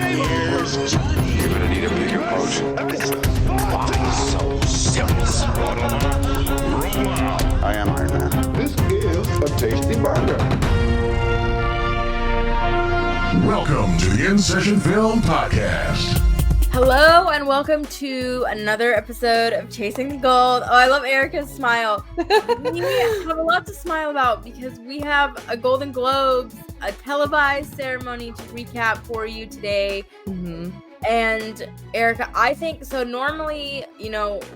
Here's Johnny. You're gonna need a bigger boat. It's so simple. Roll out. I am Iron Man. This is a tasty burger. Welcome to the In Session Film Podcast. Hello and welcome to another episode of Chasing the Gold. Oh, I love Erica's smile. We have a lot to smile about because we have a Golden Globes, a televised ceremony to recap for you today. And Erica, I think, so normally,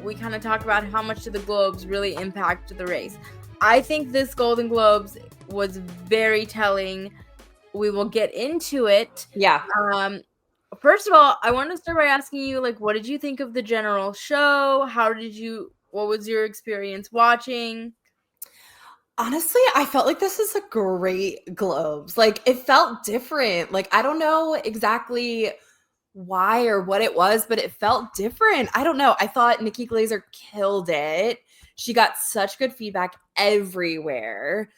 we kind of talk about how much do the Globes really impact the race. I think this Golden Globes was very telling. We will get into it. Yeah. First of all, I want to start by asking you, what did you think of the general show? What was your experience watching? Honestly, I felt like this is a great Globes. It felt different. I don't know exactly why or what it was, but it felt different. I don't know. I thought Nikki Glaser killed it. She got such good feedback everywhere.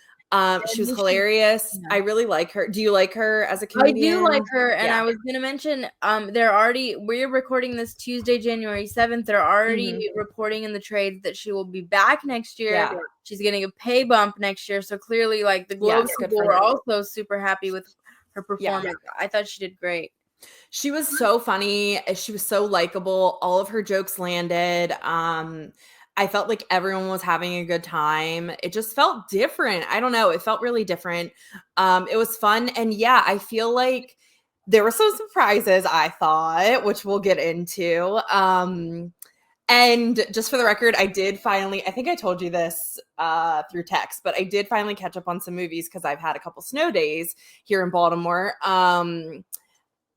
She was hilarious. Yeah. I really like her. Do you like her as a comedian? I do like her, and I was going to mention, we're recording this Tuesday, January 7th. They're already reporting in the trades that she will be back next year. Yeah. She's getting a pay bump next year, so clearly, the Globes people were also super happy with her performance. Yeah. I thought she did great. She was so funny. She was so likable. All of her jokes landed. I felt like everyone was having a good time. It just felt different. I don't know. It felt really different. It was fun. And yeah, I feel like there were some surprises, I thought, which we'll get into. And just for the record, I did finally, I think I told you this through text, but I did finally catch up on some movies because I've had a couple snow days here in Baltimore.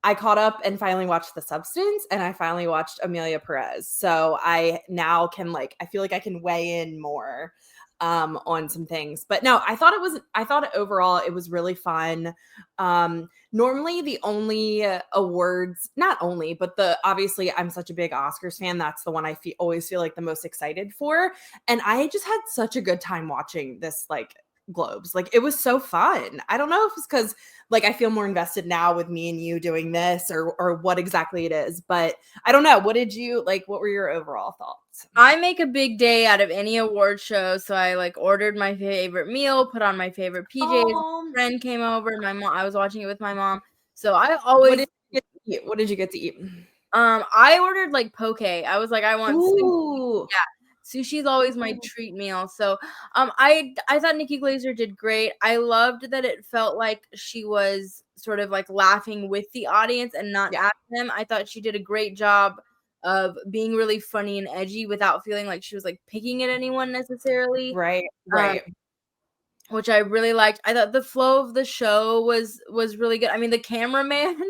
I caught up and finally watched The Substance, and I finally watched Amelia Perez. So I now can I feel like I can weigh in more on some things. But no, I thought overall it was really fun. Normally the only awards, not only, but obviously I'm such a big Oscars fan. That's the one I always feel the most excited for. And I just had such a good time watching this Globes. It was so fun. I don't know if it's because I feel more invested now with me and you doing this or what exactly it is, but I don't know. What did you what were your overall thoughts? I make a big day out of any award show, so I ordered my favorite meal, put on my favorite PJs. My friend came over, I was watching it with my mom, so I always. What did you get to eat? I ordered poke. I was I want sushi. Yeah. Sushi's always my treat meal. So I thought Nikki Glaser did great. I loved that it felt like she was sort of laughing with the audience and not at them. I thought she did a great job of being really funny and edgy without feeling like she was picking at anyone necessarily. Right. Which I really liked. I thought the flow of the show was really good. I mean, the cameraman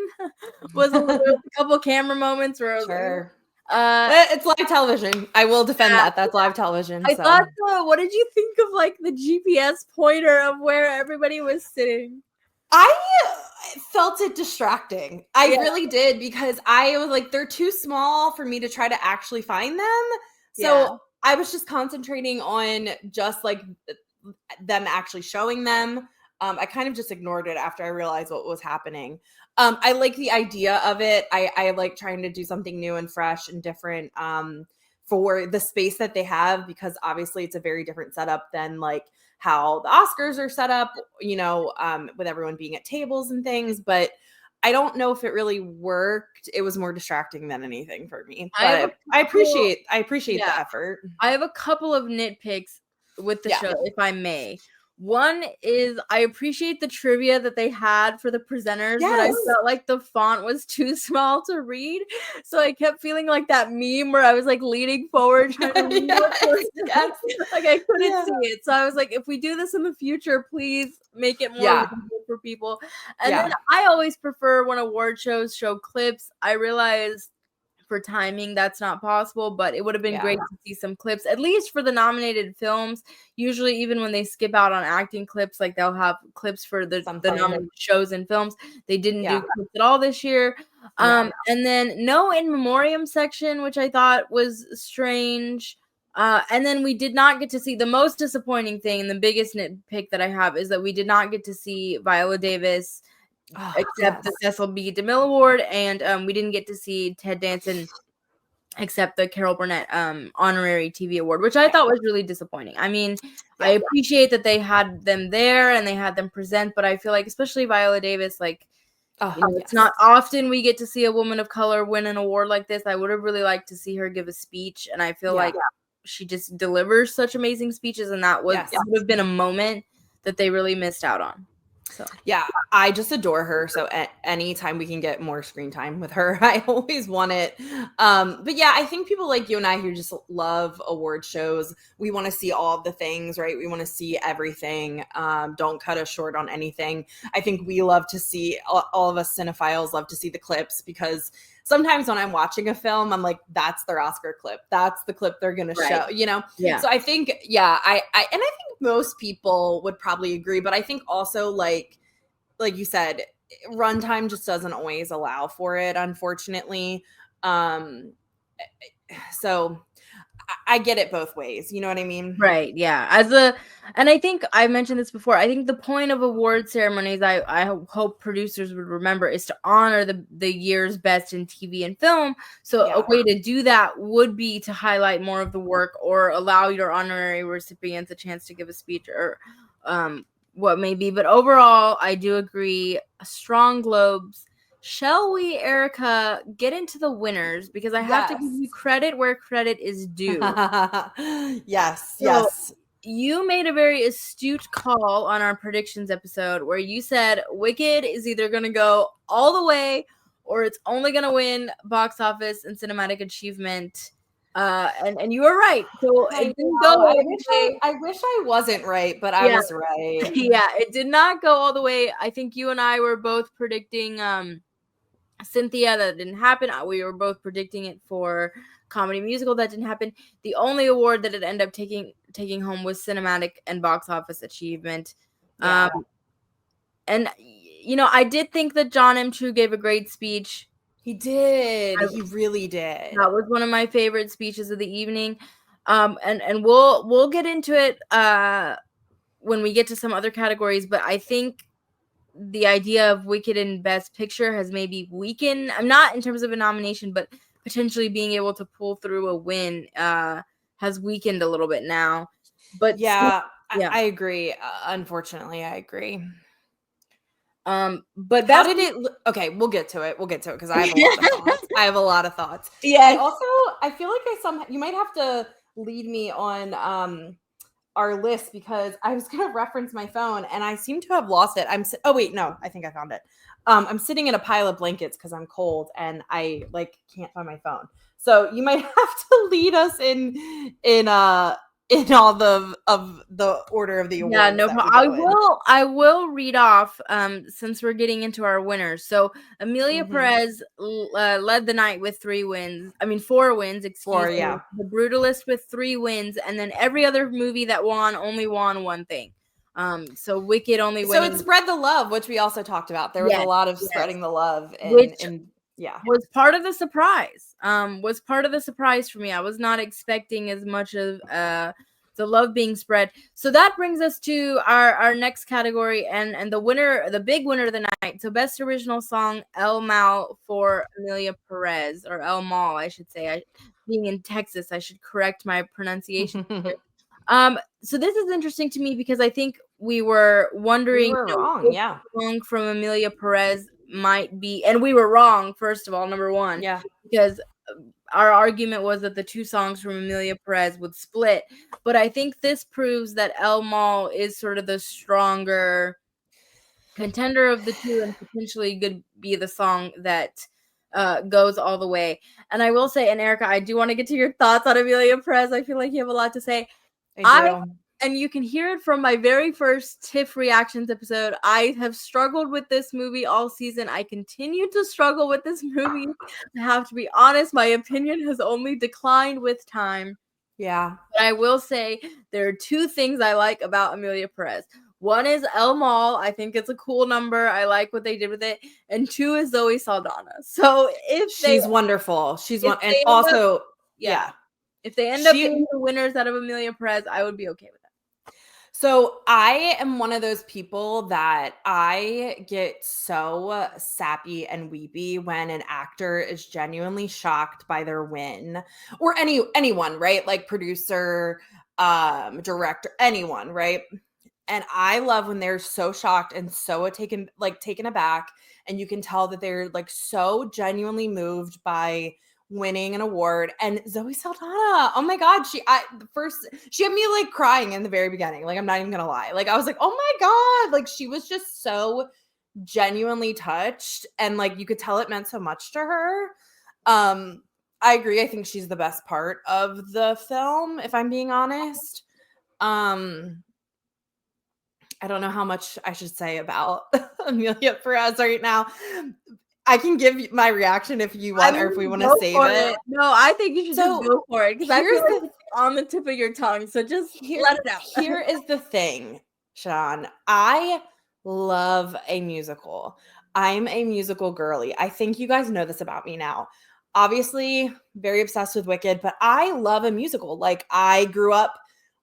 was a couple camera moments where sure. It's live television. I will defend that. That's live television. I thought so. What did you think of the GPS pointer of where everybody was sitting? I felt it distracting. I really did, because I was they're too small for me to try to actually find them. So I was just concentrating on just them actually showing them. I kind of just ignored it after I realized what was happening. I like the idea of it. I like trying to do something new and fresh and different for the space that they have, because obviously it's a very different setup than how the Oscars are set up, with everyone being at tables and things. But I don't know if it really worked. It was more distracting than anything for me. But I appreciate the effort. I have a couple of nitpicks with the show, if I may. One is I appreciate the trivia that they had for the presenters, but I felt like the font was too small to read. So I kept feeling like that meme where I was leaning forward trying to read I couldn't see it. So I was if we do this in the future, please make it more visible for people. And then I always prefer when award shows show clips. I realized for timing that's not possible, but it would have been great to see some clips, at least for the nominated films. Usually even when they skip out on acting clips, they'll have clips for the nominated shows and films. They didn't do clips at all this year. And then no in memoriam section, which I thought was strange. And then we did not get to see the most disappointing thing, and the biggest nitpick that I have is that we did not get to see Viola Davis accept the Cecil B. DeMille Award, and we didn't get to see Ted Danson accept the Carol Burnett honorary TV award, which I thought was really disappointing. I mean, I appreciate that they had them there and they had them present, but I feel like especially Viola Davis, like it's not often we get to see a woman of color win an award like this. I would have really liked to see her give a speech, and I feel like she just delivers such amazing speeches, and that would have been a moment that they really missed out on. So yeah, I just adore her. So anytime we can get more screen time with her, I always want it. But yeah, I think people like you and I who just love award shows, we want to see all of the things, right? We want to see everything. Don't cut us short on anything. I think we love to see, all of us cinephiles love to see the clips, because sometimes when I'm watching a film, I'm like, that's their Oscar clip. That's the clip they're going to show, you know? Yeah. So I think, I think most people would probably agree, but I think also like you said, runtime just doesn't always allow for it, unfortunately. So I get it both ways. You know what I mean? Right. Yeah. And I think I mentioned this before. I think the point of award ceremonies, I hope producers would remember, is to honor the year's best in TV and film. So a way to do that would be to highlight more of the work, or allow your honorary recipients a chance to give a speech, or what may be. But overall, I do agree. Strong Globes. Shall we, Erica, get into the winners? Because I have to give you credit where credit is due. Yes. You made a very astute call on our predictions episode where you said Wicked is either going to go all the way, or it's only going to win box office and cinematic achievement. And you were right. So it didn't go all the way. I wish I wasn't right, but I was right. Yeah, it did not go all the way. I think you and I were both predicting Cynthia. That didn't happen. We were both predicting it for comedy musical. That didn't happen. The only award that it ended up taking home was cinematic and box office achievement. And I did think that John M. Chu gave a great speech. He did. He really did. That was one of my favorite speeches of the evening. And we'll get into it when we get to some other categories, but I think the idea of Wicked in Best Picture has maybe weakened. I'm not in terms of a nomination, but potentially being able to pull through a win has weakened a little bit now. But I agree. Unfortunately, I agree. But how did it? Okay, we'll get to it because I have a lot of thoughts. I have a lot of thoughts. Yeah. Also, I feel like you might have to lead me on our list, because I was going to reference my phone and I seem to have lost it. Oh wait, no, I think I found it. I'm sitting in a pile of blankets because I'm cold and I can't find my phone. So you might have to lead us in all the order of the awards. Yeah, no problem. I will read off since we're getting into our winners. So Amelia Perez led the night with 4 wins. Excuse me. The Brutalist with 3 wins, and then every other movie that only won one thing. So Wicked only wins. So it spread the love, which we also talked about. There was a lot of spreading the love, was part of the surprise. Was part of the surprise for me. I was not expecting as much of the love being spread. So that brings us to our next category and the winner, the big winner of the night. So Best Original Song, El Mal for Amelia Perez, or El Mal, I should say. Being in Texas, I should correct my pronunciation. So this is interesting to me because I think we were wondering wrong, song from Amelia Perez might be, and we were wrong, first of all, number one, because our argument was that the 2 songs from Amelia Perez would split, but I think this proves that El Mal is sort of the stronger contender of the 2 and potentially could be the song that goes all the way. And I will say, and Erica, I do want to get to your thoughts on Amelia Perez. I feel like you have a lot to say. I do. And you can hear it from my very first TIFF reactions episode. I have struggled with this movie all season. I continue to struggle with this movie. I have to be honest. My opinion has only declined with time. Yeah. But I will say there are 2 things I like about Amelia Perez. One is El Mal. I think it's a cool number. I like what they did with it. And 2 is Zoe Saldana. So she's wonderful. She's one, and also, if they end up being the winners out of Amelia Perez, I would be okay with that. So I am one of those people that I get so sappy and weepy when an actor is genuinely shocked by their win, or anyone, right? Like producer, director, anyone, right? And I love when they're so shocked and so taken aback, and you can tell that they're like so genuinely moved by winning an award. And Zoe Saldana, oh my God, she had me like crying in the very beginning. Like, I'm not even gonna lie. Like, I was like, oh my God, like she was just so genuinely touched, and like you could tell it meant so much to her. I agree. I think she's the best part of the film, if I'm being honest. I don't know how much I should say about Amelia Perez right now. I can give my reaction if you want, or if we want to save it. No, I think you should just go for it, because I feel like it's on the tip of your tongue. So just let it out. Here is the thing, Sean. I love a musical. I'm a musical girly. I think you guys know this about me now. Obviously, very obsessed with Wicked, but I love a musical. Like, I grew up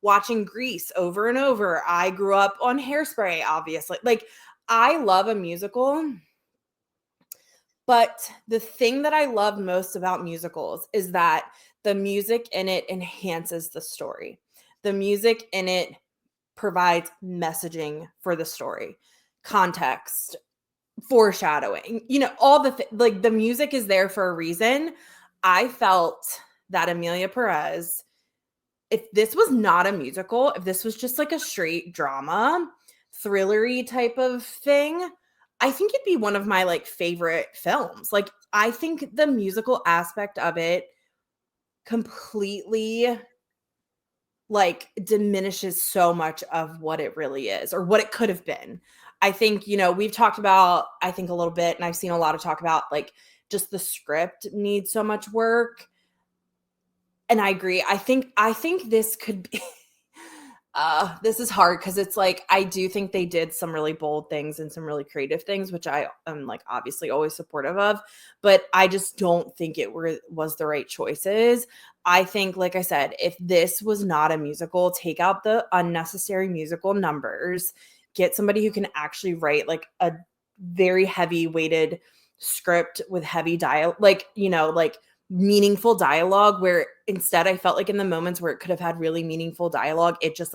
watching Grease over and over. I grew up on Hairspray, obviously. Like, I love a musical. But the thing that I love most about musicals is that the music in it enhances the story. The music in it provides messaging for the story, context, foreshadowing, all like the music is there for a reason. I felt that Amelia Perez, if this was not a musical, if this was just like a straight drama, thrillery type of thing, I think it'd be one of my like favorite films. Like, I think the musical aspect of it completely like diminishes so much of what it really is, or what it could have been. I think, we've talked about, I think a little bit, and I've seen a lot of talk about like just the script needs so much work. And I agree. I think this could be this is hard, because it's like, I do think they did some really bold things and some really creative things, which I am like obviously always supportive of, but I just don't think it was the right choices. I think, like I said, if this was not a musical, take out the unnecessary musical numbers, get somebody who can actually write like a very heavy weighted script with heavy dialogue, like, like meaningful dialogue, where instead I felt like in the moments where it could have had really meaningful dialogue, it just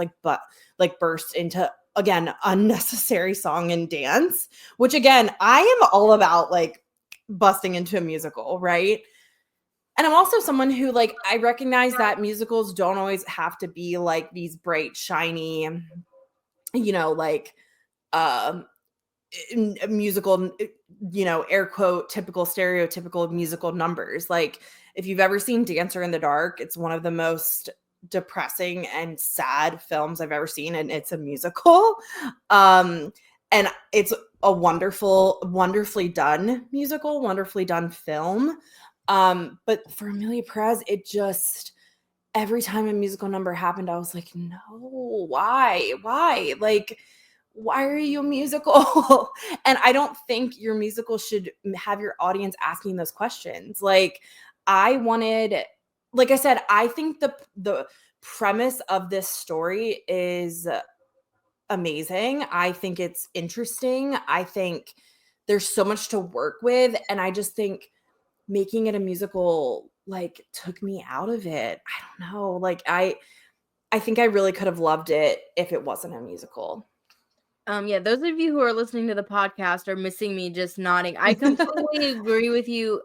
burst into, again, unnecessary song and dance, which again, I am all about like busting into a musical, right? And I'm also someone who, like, I recognize that musicals don't always have to be like these bright, shiny, like musical, air quote, typical stereotypical musical numbers. Like, if you've ever seen Dancer in the Dark, it's one of the most depressing and sad films I've ever seen, and it's a musical. And it's a wonderfully done musical, wonderfully done film. But for Amelia Perez, it just, every time a musical number happened, I was like, no, why? Like, why are you a musical? And I don't think your musical should have your audience asking those questions. Like, like I said, I think the premise of this story is amazing. I think it's interesting. I think there's so much to work with. And I just think making it a musical like took me out of it. I don't know. Like, I think I really could have loved it if it wasn't a musical. Yeah, those of you who are listening to the podcast are missing me just nodding. I completely agree with you.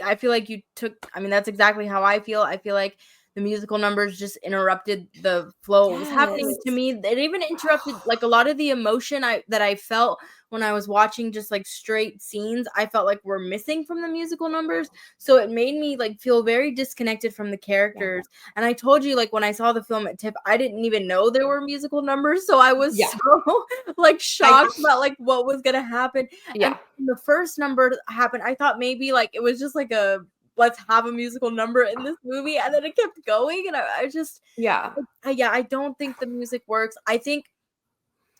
I feel like that's exactly how I feel. I feel like the musical numbers just interrupted the flow. Yes. It was happening to me. It even interrupted like a lot of the emotion that I felt when I was watching just like straight scenes. I felt like were missing from the musical numbers. So it made me like feel very disconnected from the characters. Yeah. And I told you, like, when I saw the film at TIFF, I didn't even know there were musical numbers. So I was so like shocked about like what was gonna happen. Yeah. And when the first number happened, I thought maybe like it was just like a let's have a musical number in this movie, and then it kept going, and I just I don't think the music works. I think,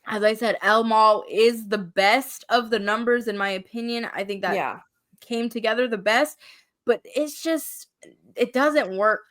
as I said, El Mal is the best of the numbers in my opinion. I think that came together the best, but it's just, it doesn't work.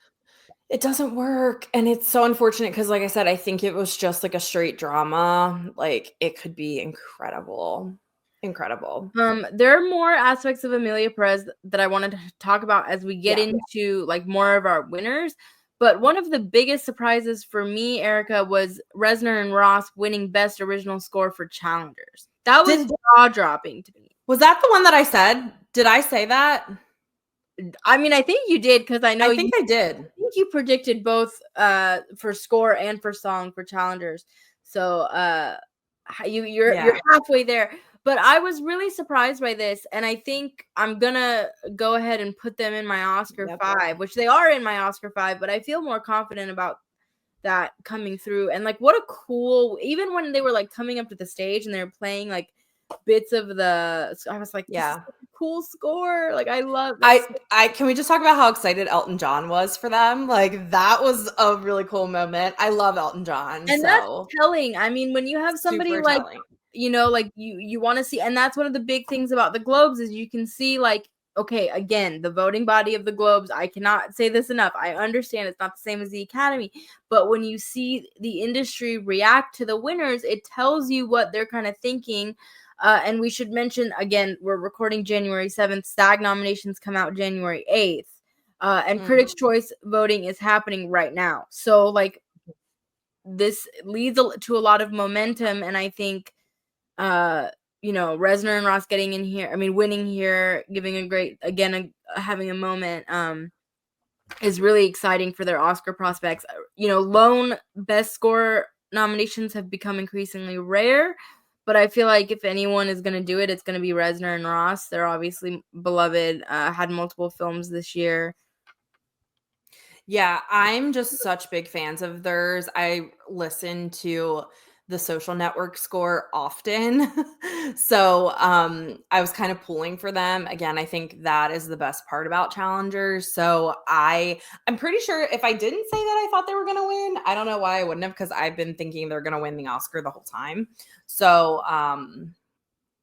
It doesn't work, and it's so unfortunate because, like I said, I think it was just like a straight drama. Like, it could be incredible. Incredible. There are more aspects of Amelia Perez that I wanted to talk about as we get Yeah. into like more of our winners. But one of the biggest surprises for me, Erica, was Reznor and Ross winning Best Original Score for Challengers. That was jaw-dropping to me. Was that the one that I said? Did I say that? I mean, I think you did because I know I think I did. I think you predicted both for score and for song for Challengers. So you're halfway there. But I was really surprised by this, and I think I'm gonna go ahead and put them in my Oscar 5, which they are in my Oscar 5, but I feel more confident about that coming through. And like, what a cool, even when they were like coming up to the stage and they were playing like bits of the, I was like, this is a cool score. Like, I love I can we just talk about how excited Elton John was for them? Like, that was a really cool moment. I love Elton John. And that's telling. I mean, when you have somebody Super like, telling. you know, like you want to see, and that's one of the big things about the Globes is you can see like, okay, again, the voting body of the Globes, I cannot say this enough. I understand it's not the same as the Academy, but when you see the industry react to the winners, it tells you what they're kind of thinking. And we should mention, again, we're recording January 7th. SAG nominations come out January 8th. And Critics' Choice voting is happening right now. So, like, this leads to a lot of momentum, and I think you know, Reznor and Ross getting in here, I mean, winning here, giving a great, again, having a moment is really exciting for their Oscar prospects. You know, lone Best Score nominations have become increasingly rare, but I feel like if anyone is going to do it, it's going to be Reznor and Ross. They're obviously beloved, had multiple films this year. Yeah, I'm just such big fans of theirs. I listen to the Social Network score often. So I was kind of pulling for them. Again, I think that is the best part about Challengers. So I'm pretty sure if I didn't say that I thought they were going to win, I don't know why I wouldn't have, because I've been thinking they're going to win the Oscar the whole time. So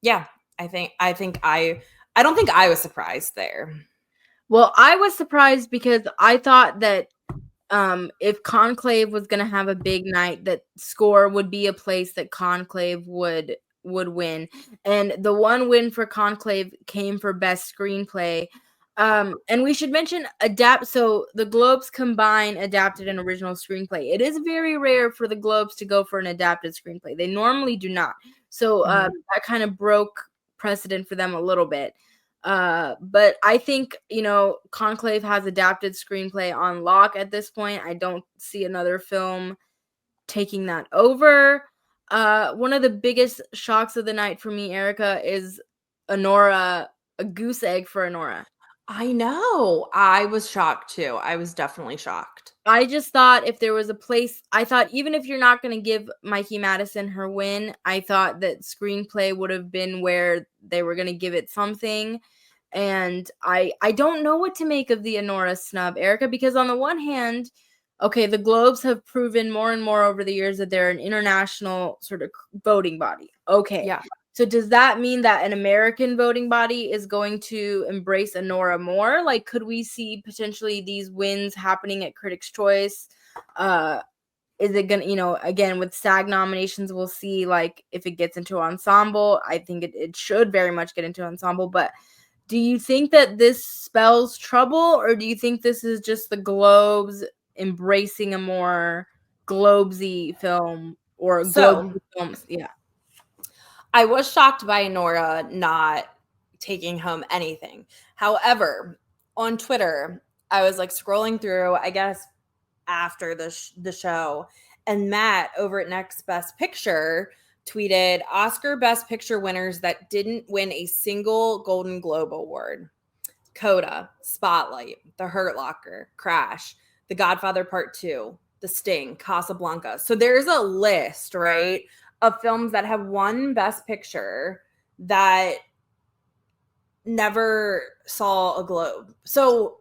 yeah, I don't think I was surprised there. Well, I was surprised because I thought that if Conclave was going to have a big night, that Score would be a place that Conclave would win. And the one win for Conclave came for Best Screenplay. And we should mention so the Globes combine adapted and original screenplay. It is very rare for the Globes to go for an adapted screenplay. They normally do not. So that kind of broke precedent for them a little bit. But I think, you know, Conclave has adapted screenplay on lock at this point. I don't see another film taking that over. One of the biggest shocks of the night for me, Erica, is Anora, a goose egg for Anora. I know. I was shocked too. I was definitely shocked. I just thought if there was a place, I thought even if you're not going to give Mikey Madison her win, I thought that screenplay would have been where they were going to give it something. And I don't know what to make of the Anora snub, Erica, because on the one hand, okay, the Globes have proven more and more over the years that they're an international sort of voting body. Okay. Yeah. So does that mean that an American voting body is going to embrace Anora more? Like, could we see potentially these wins happening at Critics' Choice? Is it going to, you know, again, with SAG nominations, we'll see, like, if it gets into ensemble. I think it should very much get into ensemble. But do you think that this spells trouble, or do you think this is just the Globes embracing a more Globesy film or Globesy films? Yeah. I was shocked by Nora not taking home anything. However, on Twitter, I was like scrolling through, I guess, after the show, and Matt over at Next Best Picture tweeted Oscar Best Picture winners that didn't win a single Golden Globe award: Coda, Spotlight, The Hurt Locker, Crash, The Godfather Part 2, The Sting, Casablanca. So there's a list, right, of films that have won Best Picture that never saw a Globe. So,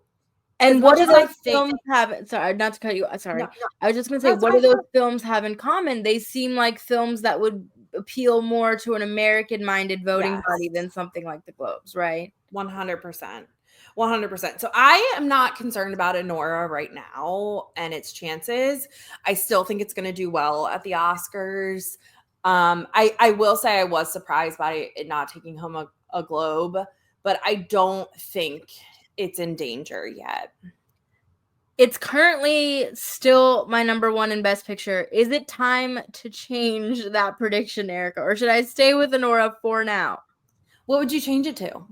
and what do those films have? Sorry, not to cut you. Sorry, no. I was just gonna say, what do those films have in common? They seem like films that would appeal more to an American-minded voting body than something like the Globes, right? 100%. 100%. So I am not concerned about Enora right now and its chances. I still think it's going to do well at the Oscars. I will say I was surprised by it not taking home a Globe, but I don't think it's in danger yet. It's currently still my number one in Best Picture. Is it time to change that prediction, Erica? Or should I stay with Enora for now? What would you change it to?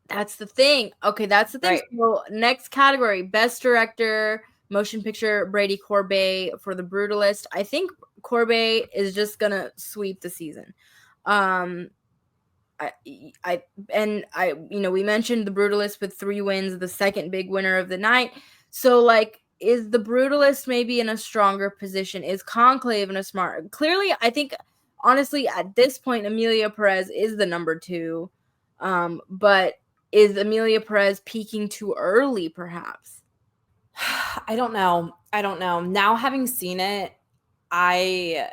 That's the thing. Okay, that's the thing. Right. So next category, Best Director, Motion Picture, Brady Corbet for The Brutalist. I think Corbet is just gonna sweep the season. We mentioned The Brutalist with 3 wins, the second big winner of the night. So like, is The Brutalist maybe in a stronger position? Is Conclave in a smart? Clearly, I think honestly at this point, Amelia Perez is the number 2. But is Amelia Perez peaking too early, perhaps? I don't know. Now having seen it, I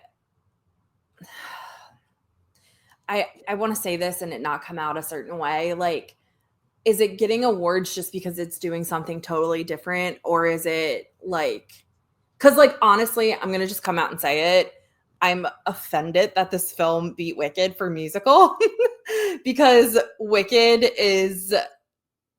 want to say this and it not come out a certain way. Like, is it getting awards just because it's doing something totally different? Or is it like, because like, honestly, I'm going to just come out and say it. I'm offended that this film beat Wicked for musical because Wicked is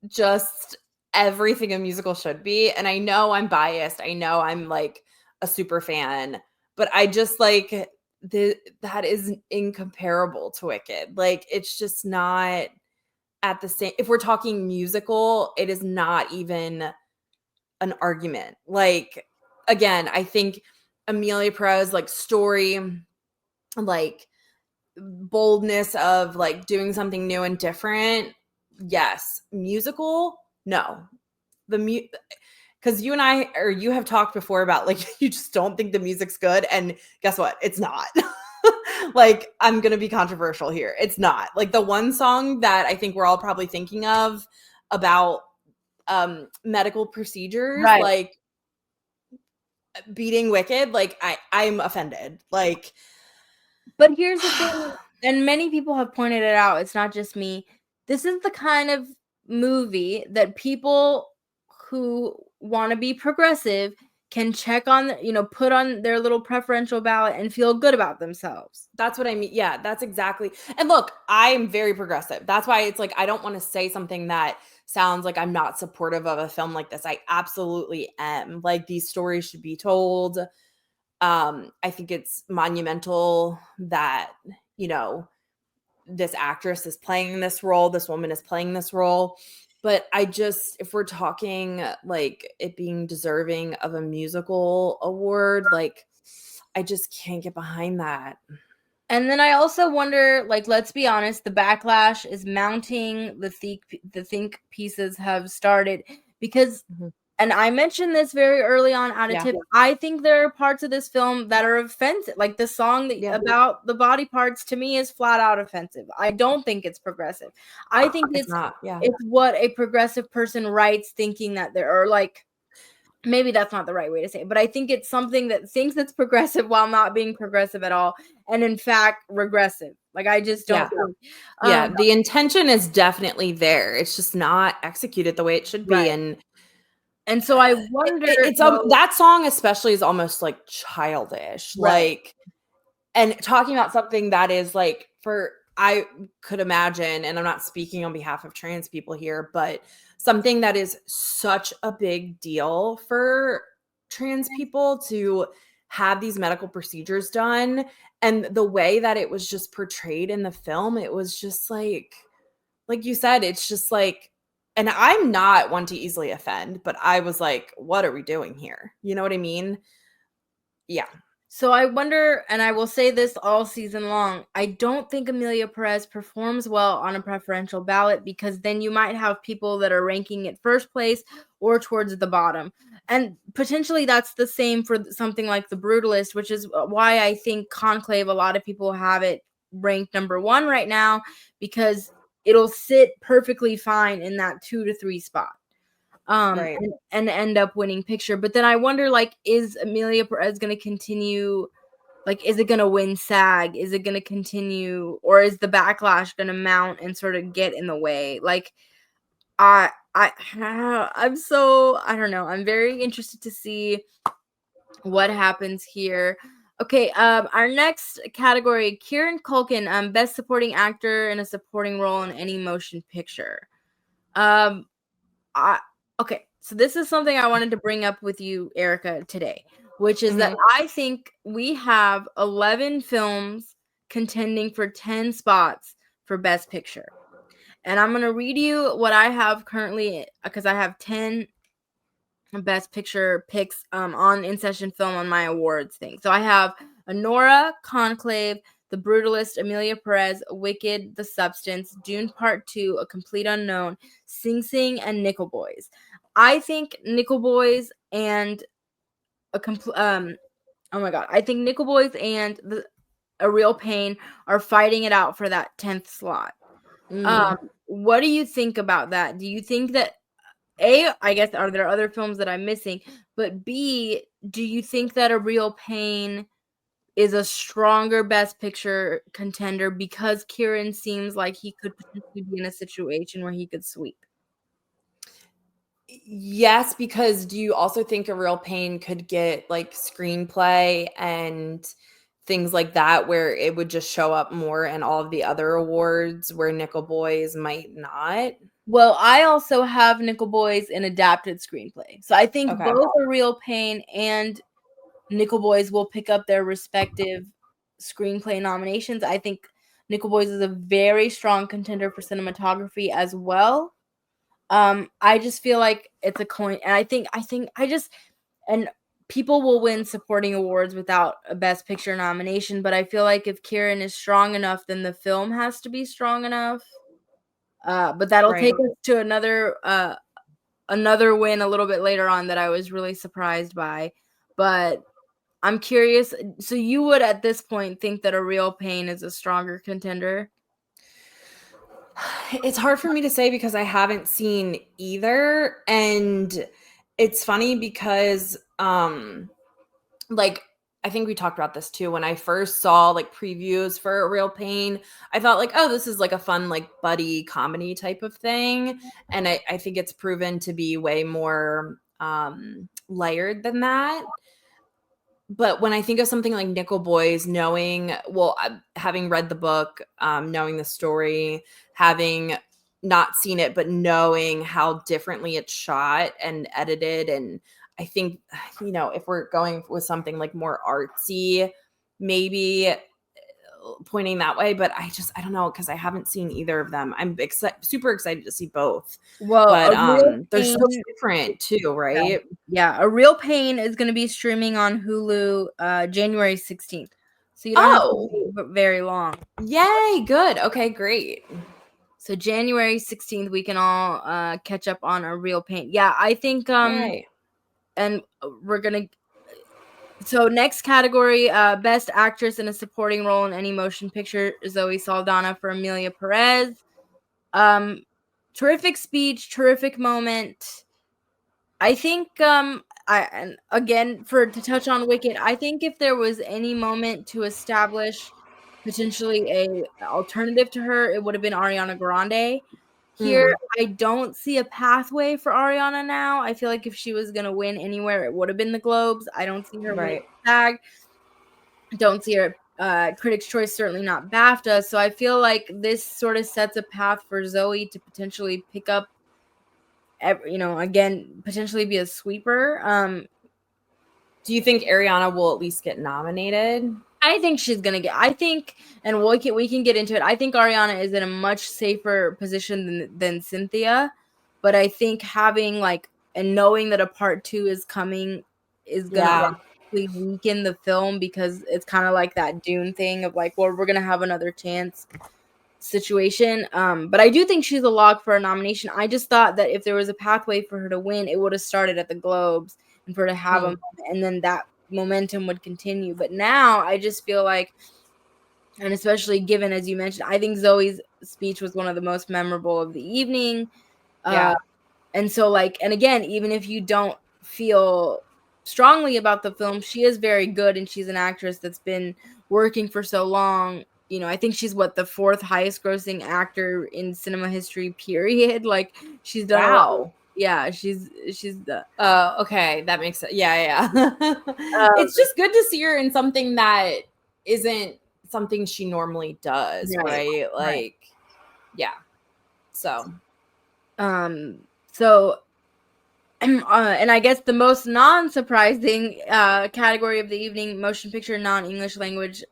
just everything a musical should be. And I know I'm biased. I know I'm like a super fan, but I just like that is incomparable to Wicked. Like, it's just not at the same. If we're talking musical, it is not even an argument. Like, again, I think Amelia Perez, like, story, like, boldness of like doing something new and different, yes. Musical, no. Because you and I, or you have talked before about like you just don't think the music's good, and guess what? It's not. Like, I'm gonna be controversial here. It's not. Like, the one song that I think we're all probably thinking of about medical procedures, Right. like beating Wicked, like I'm offended. Like, but here's the thing, and many people have pointed it out. It's not just me. This is the kind of movie that people who want to be progressive can check on, put on their little preferential ballot and feel good about themselves. That's what I mean. Yeah, that's exactly. And look, I'm very progressive. That's why it's like I don't want to say something that sounds like I'm not supportive of a film like this. I absolutely am. Like, these stories should be told. I think it's monumental that, this actress is playing this role, this woman is playing this role. But if we're talking like it being deserving of a musical award, like, I just can't get behind that. And then I also wonder, like, let's be honest, the backlash is mounting. The think pieces have started because, and I mentioned this very early on out of tip, I think there are parts of this film that are offensive. Like, the song about the body parts, to me, is flat out offensive. I don't think it's progressive. I think it's not. Yeah. It's what a progressive person writes, thinking that there are, like, maybe that's not the right way to say it, but I think it's something that thinks it's progressive while not being progressive at all, and in fact regressive. Like, I just don't think. The intention is definitely there. It's just not executed the way it should be. Right. And so I wonder, that song especially is almost like childish. Right. Like, and talking about something that is like, I could imagine, and I'm not speaking on behalf of trans people here, but something that is such a big deal for trans people to have these medical procedures done. And the way that it was just portrayed in the film, it was just like you said, it's just like, and I'm not one to easily offend, but I was like, what are we doing here? You know what I mean? Yeah. So I wonder, and I will say this all season long, I don't think Amelia Perez performs well on a preferential ballot, because then you might have people that are ranking it first place or towards the bottom. And potentially that's the same for something like The Brutalist, which is why I think Conclave, a lot of people have it ranked number 1 right now, because it'll sit perfectly fine in that 2 to 3 spot. Right. and end up winning picture. But then I wonder, like, is Amelia Perez going to continue? Like, is it going to win SAG? Is it going to continue? Or is the backlash going to mount and sort of get in the way? Like, I'm so, I don't know. I'm very interested to see what happens here. Okay, our next category, Kieran Culkin, best supporting actor in a supporting role in any motion picture. Um, okay, so this is something I wanted to bring up with you, Erica, today, which is that I think we have 11 films contending for 10 spots for best picture. And I'm going to read you what I have currently, because I have 10 best picture picks on In Session Film on my awards thing. So I have Anora, Conclave, The Brutalist, Amelia Perez, Wicked, The Substance, Dune Part 2, A Complete Unknown, Sing Sing, and Nickel Boys. I think Nickel Boys and I think Nickel Boys and A Real Pain are fighting it out for that 10th slot. What do you think about that? Do you think that A, I guess, are there other films that I'm missing? But B, do you think that A Real Pain is a stronger best picture contender because Kieran seems like he could potentially be in a situation where he could sweep? Yes, because do you also think A Real Pain could get like screenplay and things like that where it would just show up more in all of the other awards where Nickel Boys might not? Well, I also have Nickel Boys in adapted screenplay. So I think Okay. both A Real Pain and Nickel Boys will pick up their respective screenplay nominations. I think Nickel Boys is a very strong contender for cinematography as well. I just feel like it's a coin, and and people will win supporting awards without a best picture nomination, but I feel like if Kieran is strong enough, then the film has to be strong enough. But that'll Right. take us to another win a little bit later on that I was really surprised by. But I'm curious. So you would at this point think that A Real Pain is a stronger contender? It's hard for me to say because I haven't seen either. And it's funny because like I think we talked about this too. When I first saw like previews for A Real Pain, I thought like, oh, this is like a fun like buddy comedy type of thing. And I think it's proven to be way more layered than that. But when I think of something like Nickel Boys, having read the book, knowing the story, having not seen it, but knowing how differently it's shot and edited. And I think, if we're going with something like more artsy, maybe pointing that way, but I don't know because I haven't seen either of them. I'm super excited to see both. Well, but they're so different too, right? Yeah, A Real Pain is going to be streaming on Hulu January 16th. So you don't have to wait very long. Yay, good. Okay, great. So January 16th, we can all catch up on A Real Pain. Yeah, I think Right. and we're going to So next category, best actress in a supporting role in any motion picture, Zoe Saldana for Amelia Perez. Terrific speech, terrific moment. I think and again to touch on Wicked, I think if there was any moment to establish potentially a alternative to her, it would have been Ariana Grande. Here, I don't see a pathway for Ariana now. I feel like if she was gonna win anywhere, it would have been the Globes. I don't see her winning SAG. Don't see her Critics' Choice, certainly not BAFTA. So I feel like this sort of sets a path for Zoe to potentially pick up, again, potentially be a sweeper. Do you think Ariana will at least get nominated? I think she's gonna get. And we can get into it. I think Ariana is in a much safer position than Cynthia, but I think having and knowing that a part 2 is coming is gonna weaken the film because it's kind of like that Dune thing of we're gonna have another chance situation. But I do think she's a lock for a nomination. I just thought that if there was a pathway for her to win, it would have started at the Globes and for her to have a moment, and then that momentum would continue. But now I just feel like, and especially given, as you mentioned, I think Zoe's speech was one of the most memorable of the evening. And so and again, even if you don't feel strongly about the film, she is very good and she's an actress that's been working for so long I think she's the fourth highest grossing actor in cinema history, period. Like, she's done a lot. Yeah, she's the okay, that makes sense. Yeah. It's just good to see her in something that isn't something she normally does, right? Like, yeah. So and I guess the most non-surprising category of the evening, motion picture non-English language,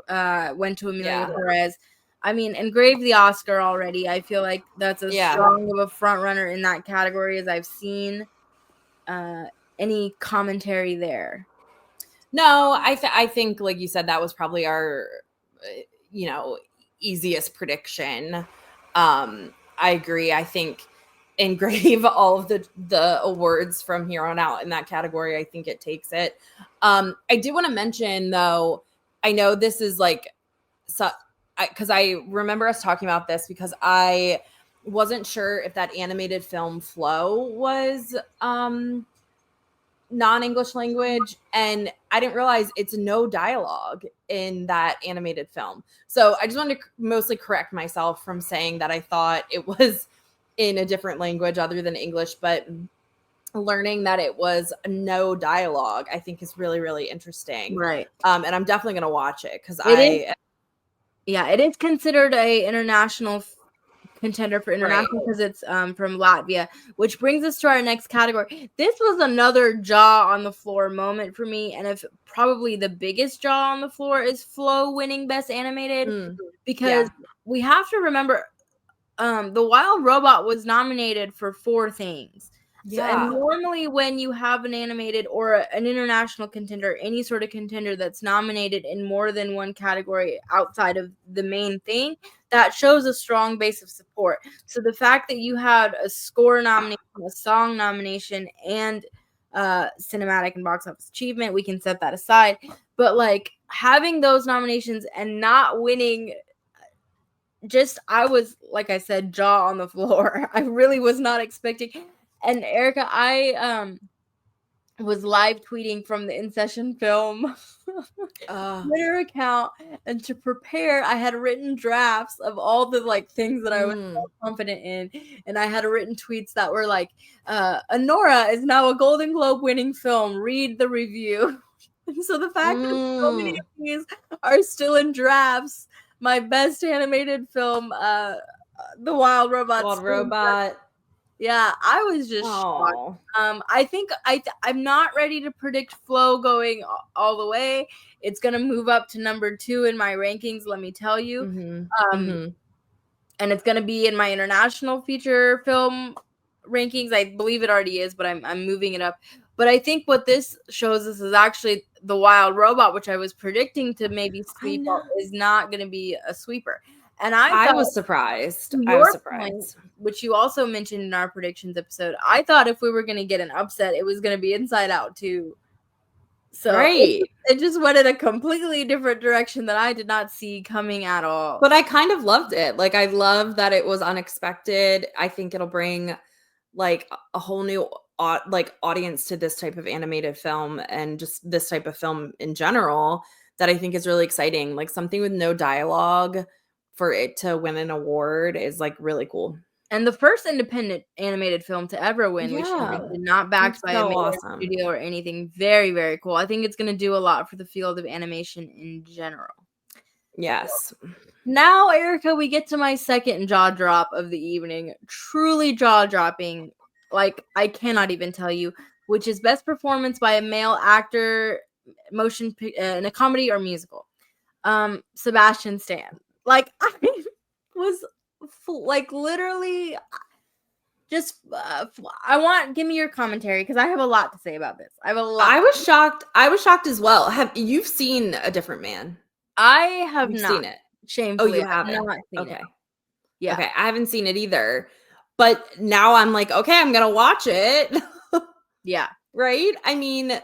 went to Emilia Perez. I mean, engraved the Oscar already. I feel like that's as strong of a front runner in that category as I've seen. Any commentary there? No, I think, like you said, that was probably our, easiest prediction. I agree. I think engrave all of the awards from here on out in that category. I think it takes it. I do want to mention, though, I know this is like, because I remember us talking about this because I wasn't sure if that animated film Flow was non-English language, and I didn't realize it's no dialogue in that animated film. So I just wanted to mostly correct myself from saying that I thought it was in a different language other than English, but learning that it was no dialogue, I think is really, really interesting. Right. And I'm definitely going to watch it because it is considered a international contender for international because it's from Latvia, which brings us to our next category. This was another jaw on the floor moment for me, and if probably the biggest jaw on the floor is Flow winning Best Animated, because we have to remember The Wild Robot was nominated for 4 things. So, and normally when you have an animated or an international contender, any sort of contender that's nominated in more than one category outside of the main thing, that shows a strong base of support. So the fact that you had a score nomination, a song nomination, and cinematic and box office achievement, we can set that aside. But like having those nominations and not winning, I was, like I said, jaw on the floor. I really was not expecting. And Erica, I was live tweeting from the In Session Film Twitter account, and to prepare, I had written drafts of all the like things that I was so confident in, and I had written tweets that were like, "Anora is now a Golden Globe winning film. Read the review." And so the fact that so many of these are still in drafts, my best animated film, The Wild Robot. Yeah, I was just shocked. I think I'm not ready to predict Flow going all the way. It's gonna move up to number 2 in my rankings, let me tell you. And it's gonna be in my international feature film rankings. I believe it already is, but I'm moving it up. But I think what this shows us is actually The Wild Robot, which I was predicting to maybe sweep, is not gonna be a sweeper. And I was surprised. Point, which you also mentioned in our predictions episode, I thought if we were going to get an upset, it was going to be Inside Out 2. So it just went in a completely different direction that I did not see coming at all. But I kind of loved it. Like, I love that it was unexpected. I think it'll bring like a whole new audience to this type of animated film and just this type of film in general that I think is really exciting. Like something with no dialogue, for it to win an award is like really cool. And the first independent animated film to ever win, which is not backed by a major studio or anything. Very, very cool. I think it's going to do a lot for the field of animation in general. Yes. Now, Erica, we get to my second jaw drop of the evening. Truly jaw dropping. Like, I cannot even tell you, which is best performance by a male actor, motion in a comedy or musical. Sebastian Stan. Like, I was like literally just give me your commentary because I have a lot to say about this. I have a lot. I was shocked as well. Have you've seen A Different Man? I have not seen it. Shamefully. Oh, you haven't? Not seen it. Yeah. Okay, I haven't seen it either. But now I'm like, okay, I'm gonna watch it. Yeah. Right? I mean,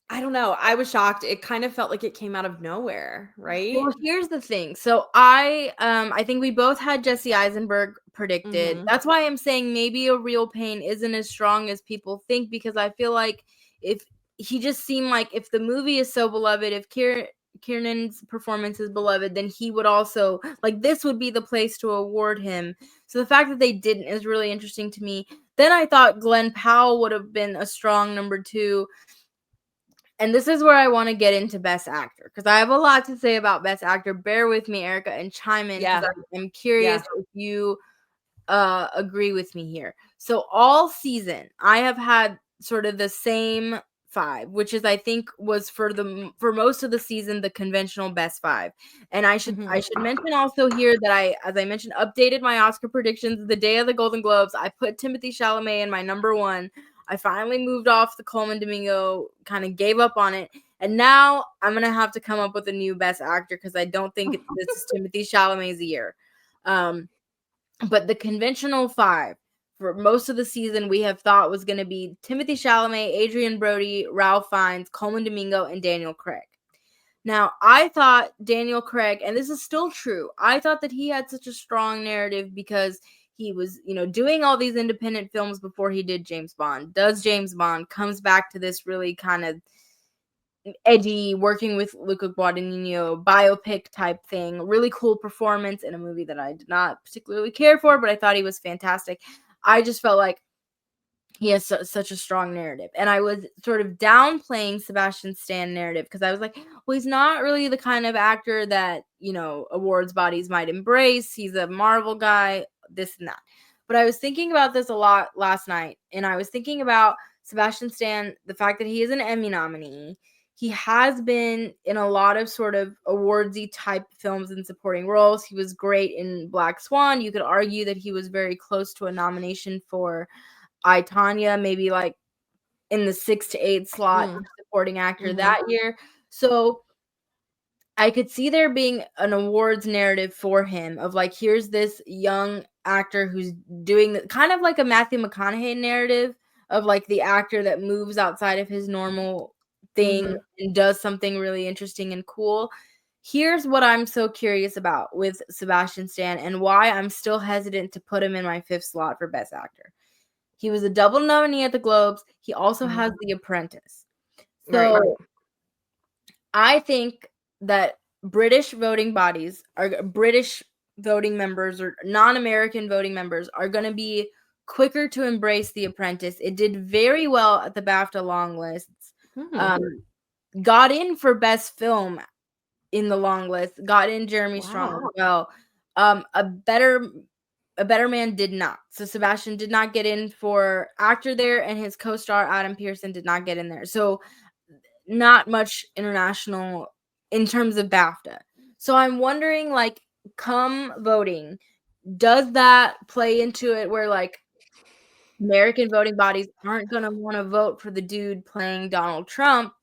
I don't know. I was shocked. It kind of felt like it came out of nowhere, right? Well, here's the thing. So I think we both had Jesse Eisenberg predicted. That's why I'm saying maybe A Real Pain isn't as strong as people think, because I feel like if he just seemed like if the movie is so beloved, if Kiernan's performance is beloved, then he would also, like, this would be the place to award him. So the fact that they didn't is really interesting to me. Then I thought Glenn Powell would have been a strong number 2. And this is where I want to get into Best Actor, because I have a lot to say about Best Actor. Bear with me, Erica, and chime in, because I'm curious if you agree with me here. So all season, I have had sort of the same 5, which is, I think, was for most of the season the conventional best 5. And I should mention also here that I, as I mentioned, updated my Oscar predictions the day of the Golden Globes. I put Timothée Chalamet in my number 1. I finally moved off the Coleman Domingo, kind of gave up on it. And now I'm going to have to come up with a new best actor, because I don't think this is Timothée Chalamet's year. But the conventional 5 for most of the season we have thought was going to be Timothée Chalamet, Adrian Brody, Ralph Fiennes, Coleman Domingo, and Daniel Craig. Now, I thought Daniel Craig, and this is still true, I thought that he had such a strong narrative because he was, doing all these independent films before he did James Bond, does James Bond, comes back to this really kind of edgy, working with Luca Guadagnino, biopic type thing, really cool performance in a movie that I did not particularly care for, but I thought he was fantastic. I just felt like he has such a strong narrative. And I was sort of downplaying Sebastian Stan narrative, because I was like, well, he's not really the kind of actor that, awards bodies might embrace. He's a Marvel guy, this and that. But I was thinking about this a lot last night, and I was thinking about Sebastian Stan, the fact that he is an Emmy nominee. He has been in a lot of sort of awardsy type films and supporting roles. He was great in Black Swan. You could argue that he was very close to a nomination for I, Tonya, maybe like in the 6 to 8 slot for supporting actor that year. So I could see there being an awards narrative for him of like, here's this young actor who's doing kind of like a Matthew McConaughey narrative of like the actor that moves outside of his normal thing and does something really interesting and cool. Here's what I'm so curious about with Sebastian Stan and why I'm still hesitant to put him in my 5th slot for Best Actor. He was a double nominee at the Globes. He also has The Apprentice. So I think that British voting bodies, or British voting members, or non-American voting members, are going to be quicker to embrace The Apprentice. It did very well at the BAFTA long lists. Got in for Best Film in the long list. Got in Jeremy Strong as well. A Better Man did not. So Sebastian did not get in for actor there, and his co-star Adam Pearson did not get in there. So not much international in terms of BAFTA. So I'm wondering, like, come voting, does that play into it where like American voting bodies aren't going to want to vote for the dude playing Donald Trump?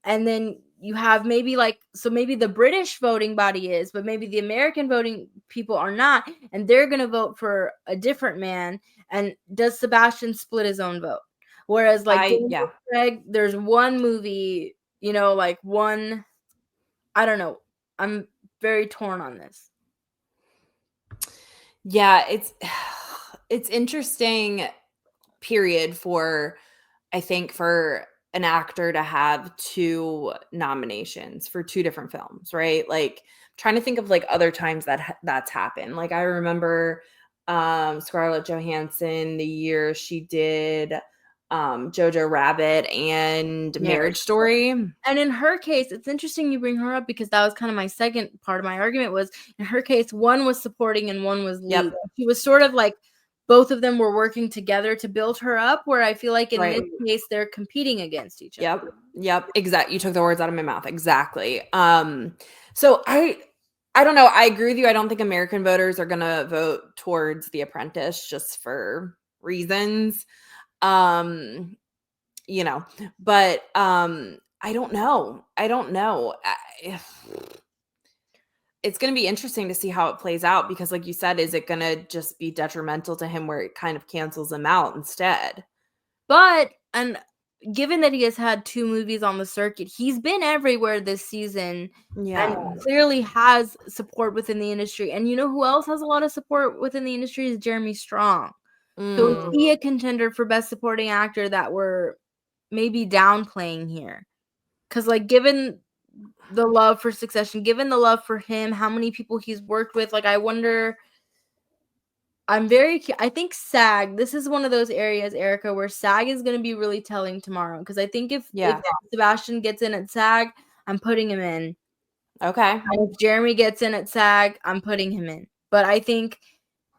And then you have maybe like, so maybe the British voting body is, but maybe the American voting people are not, and they're going to vote for a different man. And does Sebastian split his own vote? Whereas like Craig, there's one movie, like one, I don't know. I'm very torn on this. Yeah, it's interesting period for, I think, for an actor to have 2 nominations for 2 different films, right? Like, trying to think of like other times that's happened. Like, I remember Scarlett Johansson, the year she did Jojo Rabbit and Marriage Story. And in her case, it's interesting you bring her up, because that was kind of my second part of my argument. Was in her case, one was supporting and one was lead. She was sort of like, both of them were working together to build her up, where I feel like in this case they're competing against each other. Yep. Exactly. You took the words out of my mouth. Exactly. So I don't know. I agree with you. I don't think American voters are going to vote towards The Apprentice just for reasons. But I don't know. It's going to be interesting to see how it plays out, because like you said, is it going to just be detrimental to him where it kind of cancels him out instead? But, and given that he has had 2 movies on the circuit, he's been everywhere this season and clearly has support within the industry. And you know who else has a lot of support within the industry is Jeremy Strong. So is he a contender for Best Supporting Actor that we're maybe downplaying here? Because like, given the love for Succession, given the love for him, how many people he's worked with, like I wonder. I think SAG, this is one of those areas, Erica, where SAG is going to be really telling tomorrow. Because I think if Sebastian gets in at SAG, I'm putting him in. Okay. And if Jeremy gets in at SAG, I'm putting him in. But I think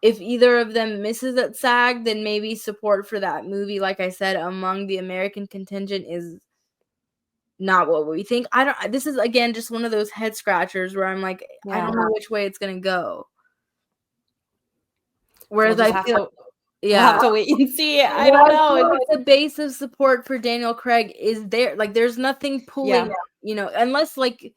if either of them misses at SAG, then maybe support for that movie, like I said, among the American contingent is not what we think. This is, again, just one of those head scratchers where I'm like, I don't know which way it's going to go. Whereas we'll have to wait and see. I don't know. The base of support for Daniel Craig is there. Like, there's nothing pulling, unless like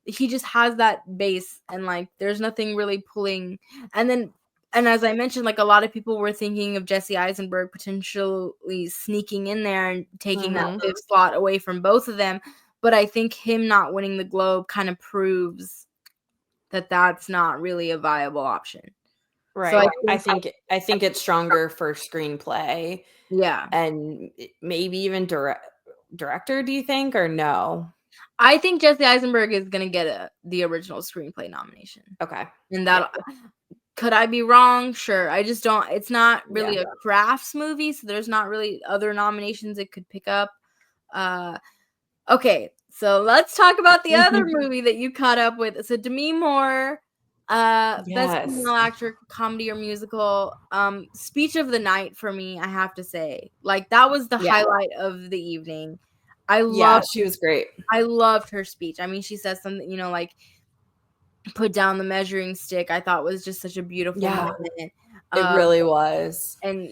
he just has that base and like there's nothing really pulling. And as I mentioned, like a lot of people were thinking of Jesse Eisenberg potentially sneaking in there and taking that fifth slot away from both of them. But I think him not winning the Globe kind of proves that that's not really a viable option. Right. So I think it's stronger for screenplay. Yeah. And maybe even director, do you think, or no? I think Jesse Eisenberg is going to get the original screenplay nomination. Okay. And that could I be wrong? Sure. I just don't. It's not really a crafts movie, so there's not really other nominations it could pick up. Okay, so let's talk about the other movie that you caught up with. So Demi Moore, best female actor, comedy or musical. Speech of the night for me, I have to say. Like that was the highlight of the evening. She was great. I loved her speech. I mean, she says something, like put down the measuring stick. I thought was just such a beautiful moment. It really was. And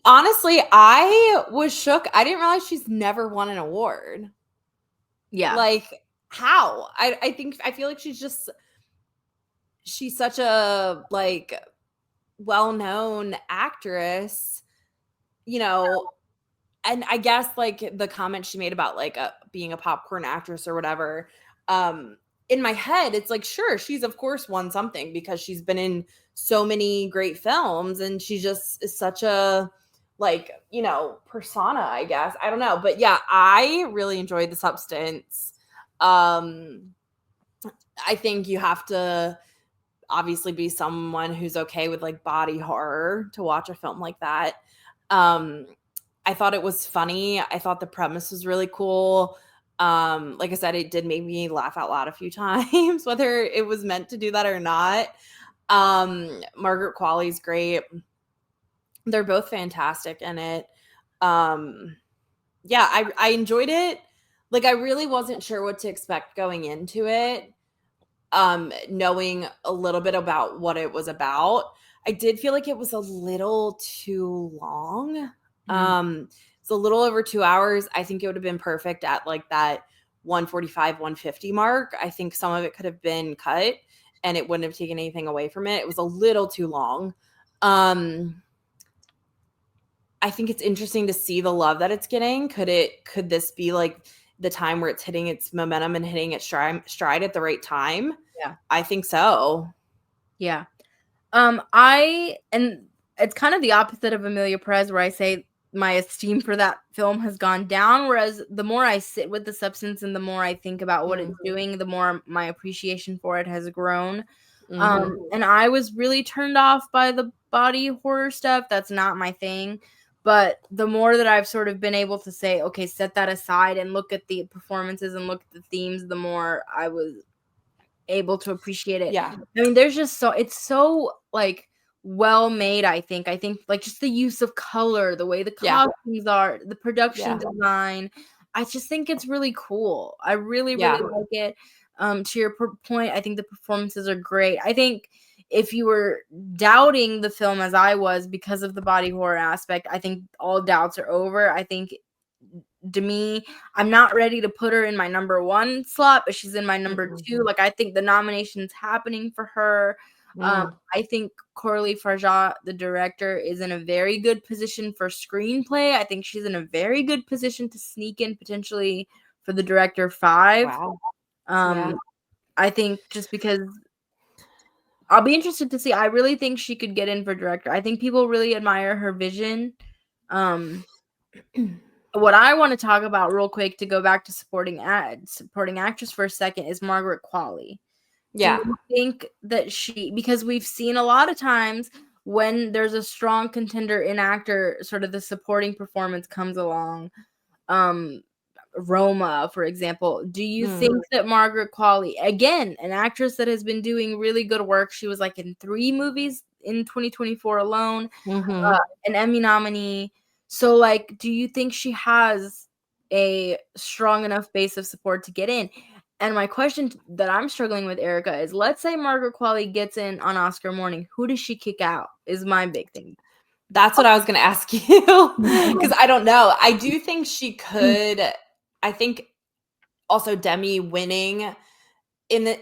honestly, I was shook. I didn't realize she's never won an award. Yeah. Like how? I feel like she's such a like well-known actress, and I guess like the comment she made about like being a popcorn actress or whatever, in my head, it's like, sure, she's of course won something because she's been in so many great films and she just is such a like, persona, I guess. I don't know. But yeah, I really enjoyed The Substance. I think you have to obviously be someone who's okay with like body horror to watch a film like that. I thought it was funny. I thought the premise was really cool. Like I said, it did make me laugh out loud a few times, whether it was meant to do that or not. Margaret Qualley's great. They're both fantastic in it. I enjoyed it. Like, I really wasn't sure what to expect going into it. Knowing a little bit about what it was about, I did feel like it was a little too long. It's a little over 2 hours. I think it would have been perfect at like that 145, 150 mark. I think some of it could have been cut and it wouldn't have taken anything away from it. It was a little too long. I think it's interesting to see the love that it's getting. Could this be like the time where it's hitting its momentum and hitting its stride at the right time? Yeah. I think so. Yeah. And it's kind of the opposite of Amelia Perez, where I say my esteem for that film has gone down, whereas the more I sit with The Substance and the more I think about what it's doing, the more my appreciation for it has grown. And I was really turned off by the body horror stuff. That's not my thing. But the more that I've sort of been able to say, okay, set that aside and look at the performances and look at the themes, the more I was able to appreciate it. Yeah. I mean, it's so like well made, I think like just the use of color, the way the costumes are, the production design. I just think it's really cool. I really like it. To your point, I think the performances are great. I think if you were doubting the film as I was because of the body horror aspect, I think all doubts are over. I think Demi, I'm not ready to put her in my number 1 slot, but she's in my number 2. Like, I think the nomination's happening for her. I think Coralie Farjat, the director, is in a very good position for screenplay. I think she's in a very good position to sneak in potentially for the director 5. Wow. I think just because I'll be interested to see. I really think she could get in for director. I think people really admire her vision. what I want to talk about real quick to go back to supporting actress for a second is Margaret Qualley. Yeah. Do you think that because we've seen a lot of times when there's a strong contender in actor, sort of the supporting performance comes along. Roma, for example. Do you think that Margaret Qualley, again, an actress that has been doing really good work, she was like in 3 movies in 2024 alone, an Emmy nominee. So, like, do you think she has a strong enough base of support to get in? And my question that I'm struggling with, Erica, is let's say Margaret Qualley gets in on Oscar morning. Who does she kick out? Is my big thing. That's what I was going to ask you because I don't know. I do think she could. I think also Demi winning in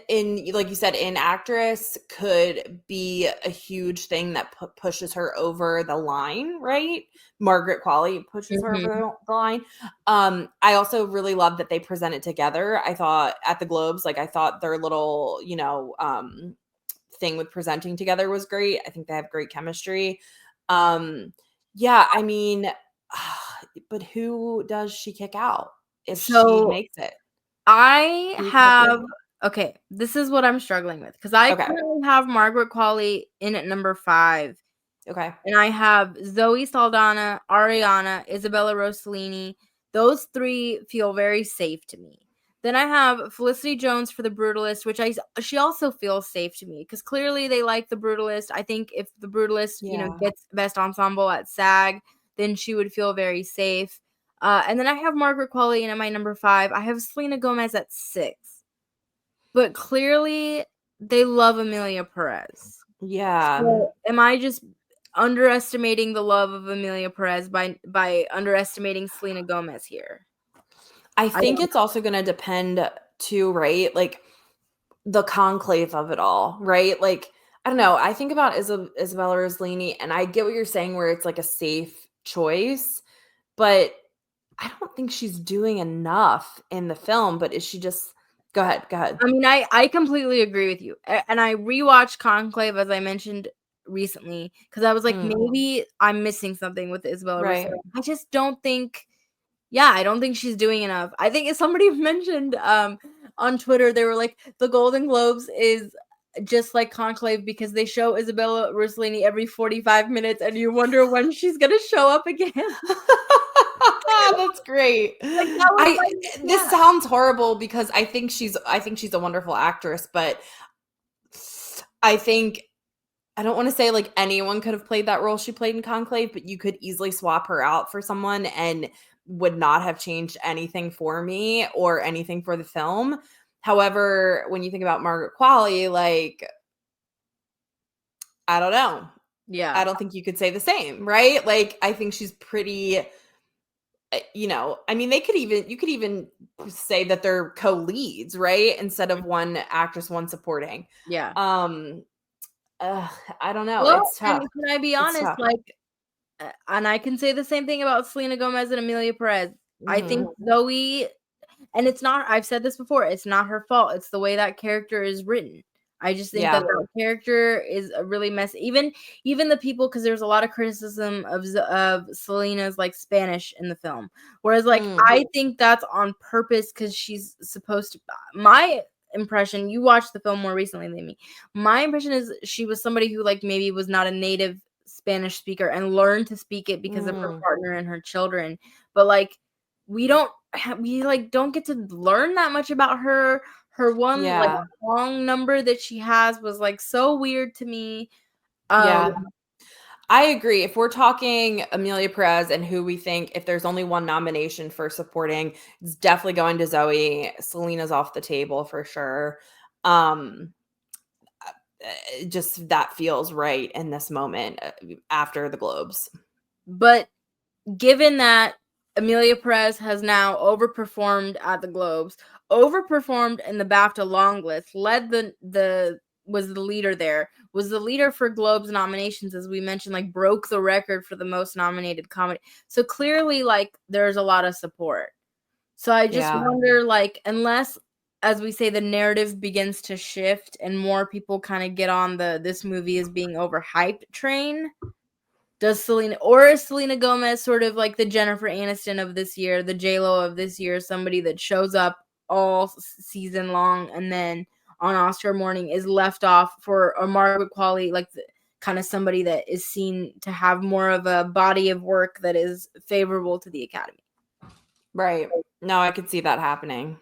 like you said in actress could be a huge thing that pushes her over the line, right? Margaret Qualley pushes her over the line. I also really love that they presented together. I thought at the Globes, like I thought their little, thing with presenting together was great. I think they have great chemistry. Yeah, I mean, but who does she kick out if she makes it? Okay, this is what I'm struggling with because I currently have Margaret Qualley in at number 5. Okay. And I have Zoe Saldana, Ariana, Isabella Rossellini. Those 3 feel very safe to me. Then I have Felicity Jones for The Brutalist, which she also feels safe to me because clearly they like The Brutalist. I think if The Brutalist, gets Best Ensemble at SAG, then she would feel very safe. And then I have Margaret Qualley in at my number 5. I have Selena Gomez at 6. But clearly they love Amelia Perez. Yeah. So am I just underestimating the love of Amelia Perez by underestimating Selena Gomez here? I think it's also going to depend too, right? Like the conclave of it all, right? Like, I don't know. I think about Isabella Rossellini and I get what you're saying where it's like a safe choice, but I don't think she's doing enough in the film, but is she just go ahead. I mean, I completely agree with you. And I rewatched Conclave as I mentioned recently because I was like, maybe I'm missing something with Isabella Rossellini. I just don't think I don't think she's doing enough. I think if somebody mentioned on Twitter, they were like, the Golden Globes is just like Conclave because they show Isabella Rossellini every 45 minutes and you wonder when she's going to show up again. That's great. Like, this sounds horrible because I think she's a wonderful actress, but I don't want to say like anyone could have played that role she played in Conclave, but you could easily swap her out for someone and would not have changed anything for me or anything for the film. However, when you think about Margaret Qualley, like, I don't know. Yeah. I don't think you could say the same, right? Like, I think she's pretty, I mean, you could even say that they're co-leads, right? Instead of one actress, one supporting. Yeah. I don't know. Well, It's tough. and can I be honest? Like, and I can say the same thing about Selena Gomez and Amelia Perez. I think Zoe, and it's not, I've said this before, it's not her fault. It's the way that character is written. I just think that character is a really messy. Even the people, because there's a lot of criticism of Selena's like Spanish in the film. Whereas like I think that's on purpose because she's supposed to. My impression, you watched the film more recently than me. My impression is she was somebody who like maybe was not a native Spanish speaker and learned to speak it because of her partner and her children. But like we don't get to learn that much about her. Her one like long number that she has was like so weird to me. I agree. If we're talking Amelia Perez and who we think, if there's only one nomination for supporting, it's definitely going to Zoe. Selena's off the table for sure. Just that feels right in this moment after the Globes. But given that Amelia Perez has now overperformed at the Globes, overperformed in the BAFTA long list, was the leader there, was the leader for Globes nominations, as we mentioned, like broke the record for the most nominated comedy. So clearly, like, there's a lot of support. So I just wonder, like, unless, as we say, the narrative begins to shift and more people kind of get on this movie is being overhyped train, Does Selena, or is Selena Gomez sort of like the Jennifer Aniston of this year, the J-Lo of this year, somebody that shows up all season long and then on Oscar morning is left off for a Margaret Qualley, like kind of somebody that is seen to have more of a body of work that is favorable to the Academy. Right. No, I could see that happening.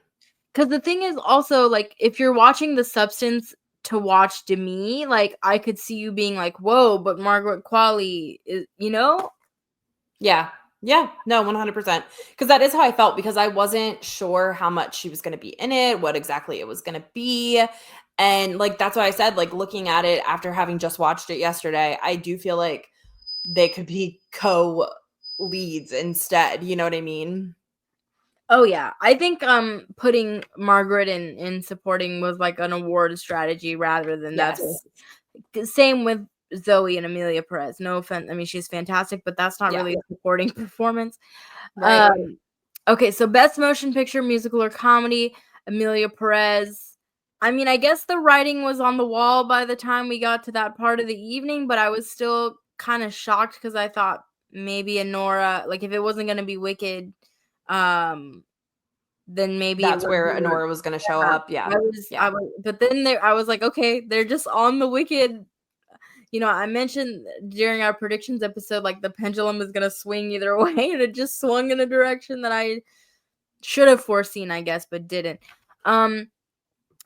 Because the thing is also, like, if you're watching The Substance to watch Demi, like, I could see you being like, whoa, but Margaret Qualley is, you know? Yeah. Yeah. No, 100%. Because that is how I felt, because I wasn't sure how much she was going to be in it, what exactly it was going to be. And, like, that's why I said, like, looking at it after having just watched it yesterday, I do feel like they could be co-leads instead. You know what I mean? Oh yeah, I think putting Margaret in supporting was like an award strategy rather than Yes. Same with Zoe and Amelia Perez. No offense, I mean she's fantastic, but that's not really a supporting performance. Right. Okay, so best motion picture, musical or comedy, Amelia Perez. I mean, I guess the writing was on the wall by the time we got to that part of the evening, but I was still kind of shocked because I thought maybe Anora, like if it wasn't going to be Wicked, then maybe that's where Anora was going to show up. Yeah. But then I was like, okay, they're just on the Wicked. You know, I mentioned during our predictions episode, like the pendulum is going to swing either way, and it just swung in a direction that I should have foreseen, I guess, but didn't.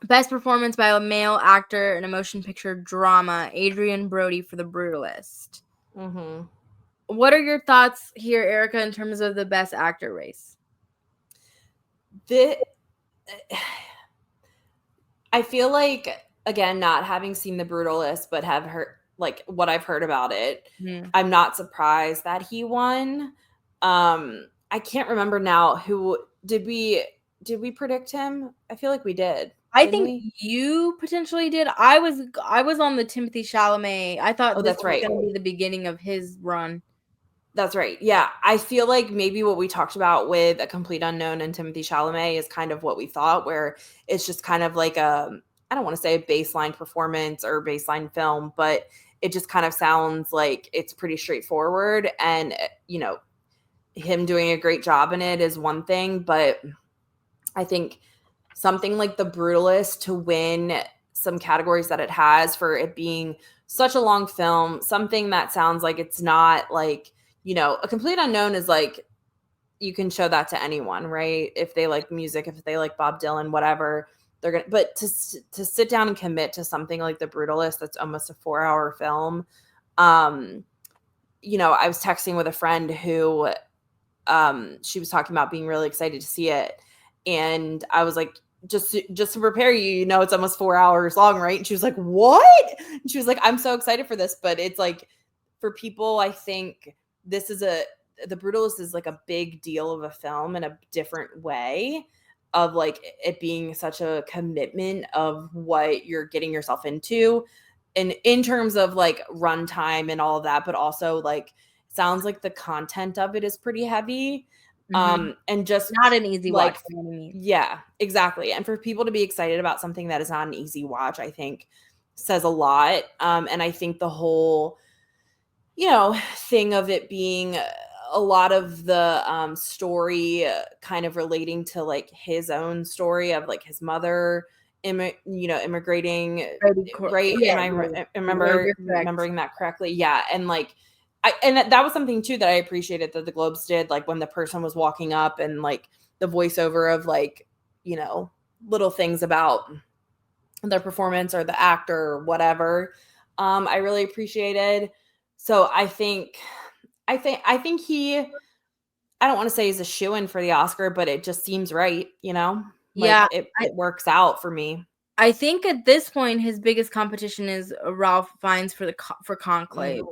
Best performance by a male actor in a motion picture drama, Adrian Brody for The Brutalist. Mm-hmm. What are your thoughts here, Erica, in terms of the best actor race? I feel like, again, not having seen The Brutalist, but have heard like what I've heard about it, I'm not surprised that he won. I can't remember now who did we predict him? I feel like we did. I think you potentially did. I was on the Timothée Chalamet. I thought this was going to be the beginning of his run. That's right. Yeah. I feel like maybe what we talked about with A Complete Unknown and Timothée Chalamet is kind of what we thought, where it's just kind of like I don't want to say a baseline performance or baseline film, but it just kind of sounds like it's pretty straightforward. And, you know, him doing a great job in it is one thing, but I think something like The Brutalist to win some categories that it has for it being such a long film, something that sounds like it's not like, you know, A Complete Unknown is like, you can show that to anyone, right? If they like music, if they like Bob Dylan, whatever, they're going to, but to sit down and commit to something like The Brutalist, that's almost a 4-hour film. You know, I was texting with a friend who, she was talking about being really excited to see it. And I was like, just to prepare you, you know, it's almost 4 hours long, right? And she was like, what? And she was like, I'm so excited for this. But it's like, for people, I think The Brutalist is like a big deal of a film in a different way, of like it being such a commitment of what you're getting yourself into, and in terms of like runtime and all of that, but also like sounds like the content of it is pretty heavy. And just not an easy like, watch. You know what I mean? Yeah, exactly. And for people to be excited about something that is not an easy watch, I think says a lot. And I think the whole, you know, thing of it being a lot of the story kind of relating to like his own story of like his mother, immigrating, right? Yeah, Am I remembering that correctly? Yeah. And like, that was something too that I appreciated that the Globes did, like when the person was walking up and like the voiceover of like, you know, little things about their performance or the actor or whatever. I really appreciated. So I think he, I don't want to say he's a shoo-in for the Oscar, but it just seems right, you know? Like, yeah, it works out for me. I think at this point, his biggest competition is Ralph Fiennes for Conclave.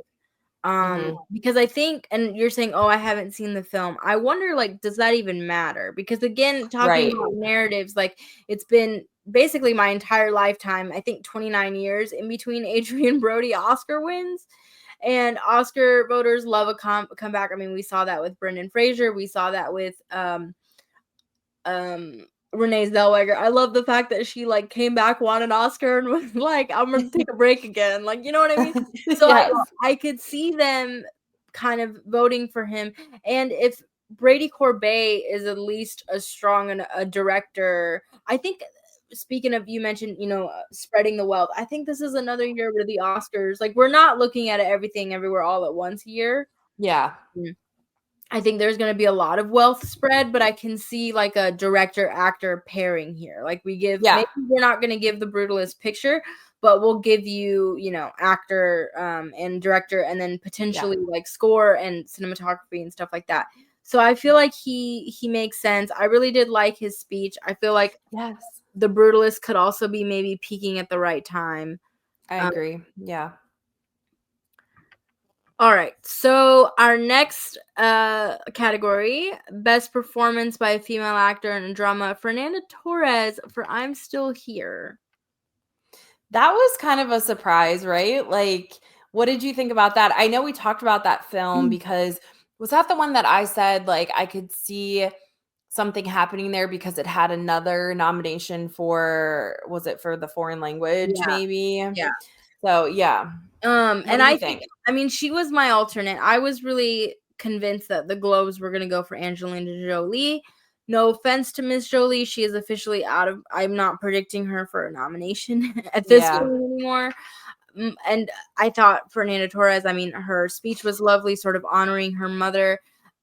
Because I think, and you're saying, oh, I haven't seen the film. I wonder, like, does that even matter? Because again, talking about narratives, like it's been basically my entire lifetime, I think 29 years in between Adrian Brody Oscar wins. And Oscar voters love a comeback. I mean, we saw that with Brendan Fraser. We saw that with Renee Zellweger. I love the fact that she like came back, won an Oscar, and was like, I'm gonna take a break again. Like, you know what I mean? So yes. I could see them kind of voting for him. And if Brady Corbet is at least as strong a director, I think. Speaking of, you mentioned, spreading the wealth. I think this is another year where the Oscars, like, we're not looking at everything everywhere all at once here. Yeah. I think there's going to be a lot of wealth spread, but I can see like a director actor pairing here. Like maybe we're not going to give the Brutalist picture, but we'll give you, actor and director, and then potentially like score and cinematography and stuff like that. So I feel like he makes sense. I really did like his speech. I feel like the Brutalist could also be maybe peaking at the right time. I agree. Yeah. All right. So our next category, best performance by a female actor in a drama, Fernanda Torres for I'm Still Here. That was kind of a surprise, right? Like, what did you think about that? I know we talked about that film because was that the one that I said, like, I could see something happening there because it had another nomination for, was it for the foreign language, maybe? Yeah. So, yeah. And I think, she was my alternate. I was really convinced that the Globes were going to go for Angelina Jolie. No offense to Miss Jolie. She is officially out of, I'm not predicting her for a nomination at this point anymore. And I thought Fernanda Torres, her speech was lovely, sort of honoring her mother.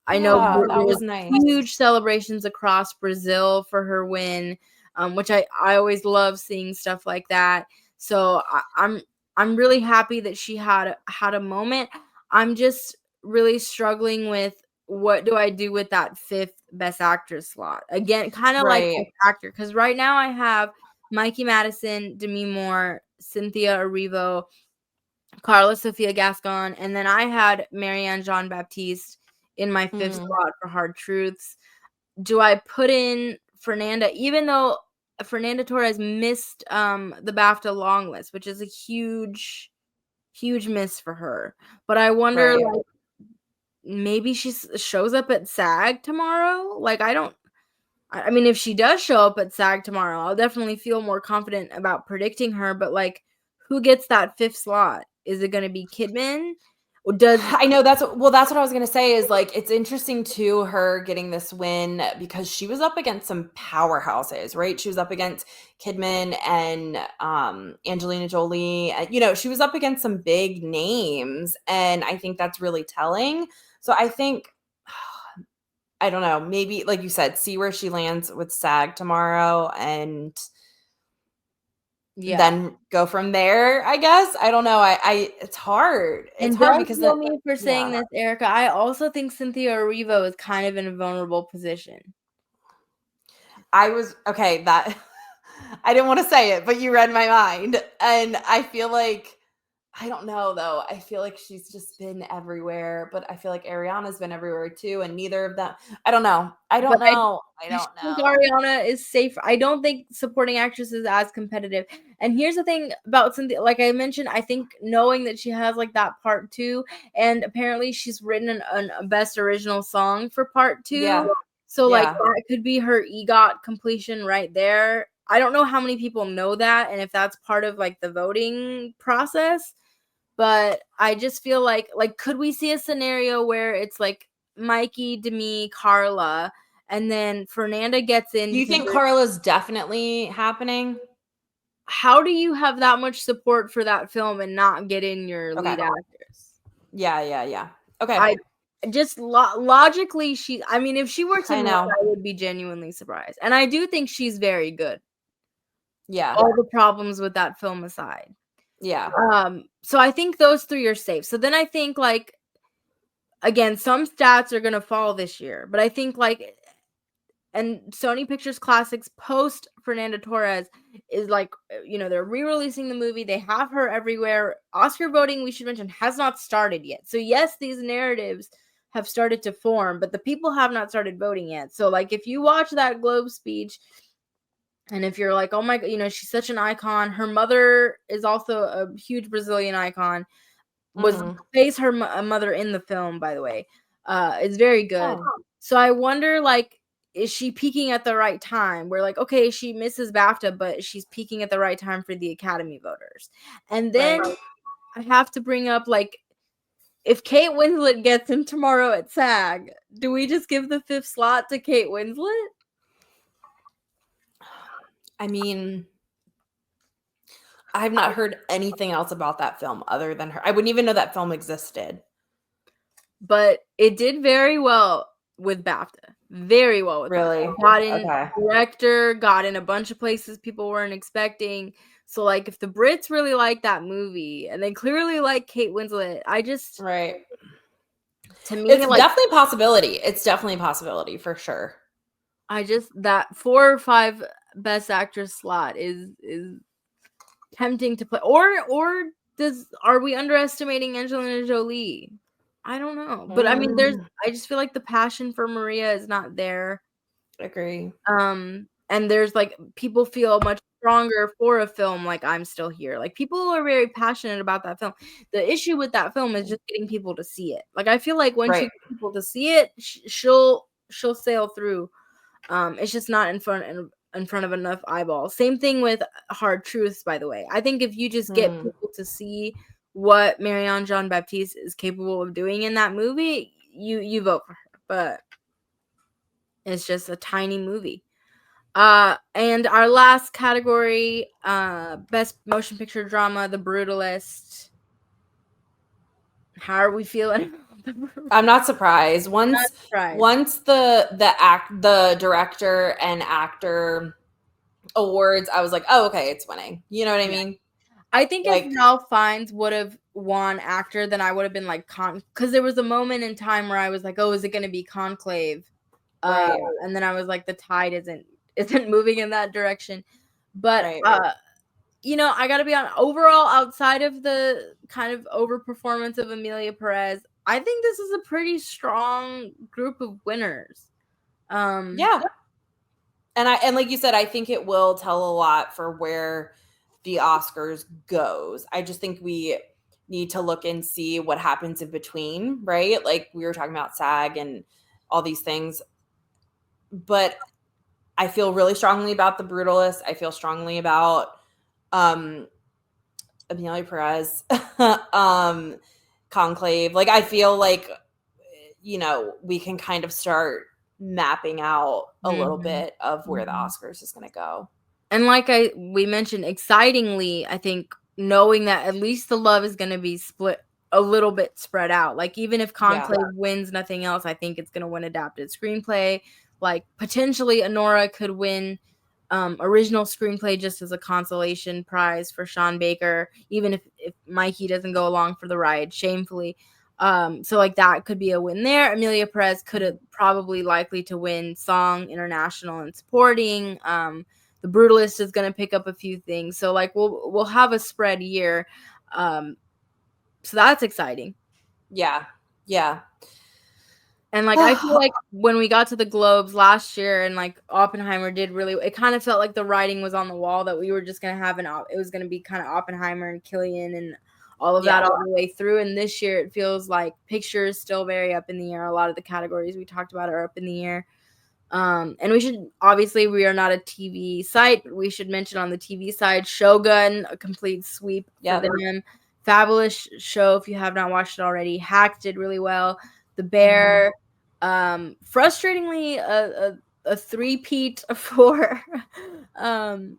I know that was nice. Huge celebrations across Brazil for her win, which I always love seeing stuff like that. So I'm really happy that she had a moment. I'm just really struggling with what do I do with that 5th Best Actress slot. Again, kind of like Best Actor, because right now I have Mikey Madison, Demi Moore, Cynthia Erivo, Carla Sofia Gascon, and then I had Marianne Jean-Baptiste in my 5th slot for Hard Truths. Do I put in Fernanda, even though Fernanda Torres missed the BAFTA long list, which is a huge miss for her. But I wonder, like, maybe she shows up at SAG tomorrow. Like, if she does show up at SAG tomorrow, I'll definitely feel more confident about predicting her. But like, who gets that 5th slot? Is it going to be Kidman? I know that's what I was gonna say is, like, it's interesting to her getting this win because she was up against some powerhouses, right? She was up against Kidman and Angelina Jolie. She was up against some big names, and I think that's really telling. So I think, I don't know, maybe like you said, see where she lands with SAG tomorrow and then go from there, I guess. I don't know. It's hard. It's hard because don't me for saying this, Erica. I also think Cynthia Erivo is kind of in a vulnerable position. I didn't want to say it, but you read my mind. And I feel like, I don't know though. I feel like she's just been everywhere, but I feel like Ariana's been everywhere too, and neither of them. I don't know. I don't know. I think Ariana is safe. I don't think supporting actress is as competitive. And here's the thing about Cynthia, like I mentioned, I think knowing that she has like that part 2, and apparently she's written a best original song for part 2. Yeah. So like that could be her EGOT completion right there. I don't know how many people know that and if that's part of like the voting process. But I just feel like could we see a scenario where it's like Mikey, Demi, Carla, and then Fernanda gets in? Do you think Carla's definitely happening? How do you have that much support for that film and not get in your lead actress? Yeah. Okay. Just logically, if she were to win, I would be genuinely surprised. And I do think she's very good. Yeah. All the problems with that film aside. Yeah. So I think those 3 are safe. So then I think, like, again, some stats are going to fall this year, but I think and Sony Pictures Classics post Fernanda Torres is like, they're re-releasing the movie. They have her everywhere. Oscar voting, we should mention, has not started yet. So yes, these narratives have started to form, but the people have not started voting yet. So like, if you watch that Globe speech, and if you're like, oh my God, she's such an icon. Her mother is also a huge Brazilian icon. Plays her mother in the film, by the way. It's very good. So I wonder, like, is she peaking at the right time? Where like, okay, she misses BAFTA, but she's peaking at the right time for the Academy voters. And then I have to bring up, like, if Kate Winslet gets him tomorrow at SAG, do we just give the 5th slot to Kate Winslet? I mean, I've not heard anything else about that film other than her. I wouldn't even know that film existed. But it did very well with BAFTA. Very well with Really? BAFTA. Got in Okay. director, got in a bunch of places people weren't expecting. So, like, if the Brits really like that movie and they clearly like Kate Winslet, Right. To me, It's like, definitely a possibility. It's definitely a possibility for sure. that 4 or 5 Best Actress slot is tempting to play. Or are we underestimating Angelina Jolie? I don't know. But I mean, I just feel like the passion for Maria is not there. Agree. And there's like people feel much stronger for a film like I'm Still Here. Like people are very passionate about that film. The issue with that film is just getting people to see it. Like I feel like once you get people to see it, she'll sail through. It's just not in front of enough eyeballs. Same thing with Hard Truths, by the way. I think if you just get people to see what Marianne Jean-Baptiste is capable of doing in that movie, you vote for her. But it's just a tiny movie. And our last category, Best Motion Picture Drama, The Brutalist. How are we feeling? I'm not surprised. Once the director and actor awards, I was like, oh, okay, it's winning. You know what I mean? I think if Ralph Fiennes would have won actor, then I would have been like because there was a moment in time where I was like, oh, is it going to be Conclave? Right. And then I was like, the tide isn't moving in that direction. But you know, I gotta be on overall outside of the kind of overperformance of Emilia Perez, I think this is a pretty strong group of winners. Yeah. And like you said, I think it will tell a lot for where the Oscars goes. I just think we need to look and see what happens in between, right? Like we were talking about SAG and all these things. But I feel really strongly about The Brutalist. I feel strongly about Emilia Perez, Conclave. Like I feel like, you know, we can kind of start mapping out a little bit of where the Oscars is going to go. And like we mentioned, excitingly, I think knowing that at least the love is going to be split a little bit spread out. Like even if Conclave wins nothing else, I think it's going to win adapted screenplay. Like potentially Honora could win original screenplay just as a consolation prize for Sean Baker, even if Mikey doesn't go along for the ride, shamefully. So like that could be a win there. Emilia Perez could have probably likely to win song, international, and supporting. The Brutalist is going to pick up a few things. So like we'll have a spread year. So that's exciting. Yeah. Yeah. And like I feel like when we got to the Globes last year and like Oppenheimer did really, it kind of felt like the writing was on the wall that we were just going to have it was going to be kind of Oppenheimer and Killian and all of that all the way through. And this year it feels like picture is still very up in the air. A lot of the categories we talked about are up in the air. And we should, obviously we are not a TV site, but we should mention on the TV side, Shogun, a complete sweep for them. Fabulous show if you have not watched it already. Hacked did really well. The Bear, frustratingly a three-peat for oh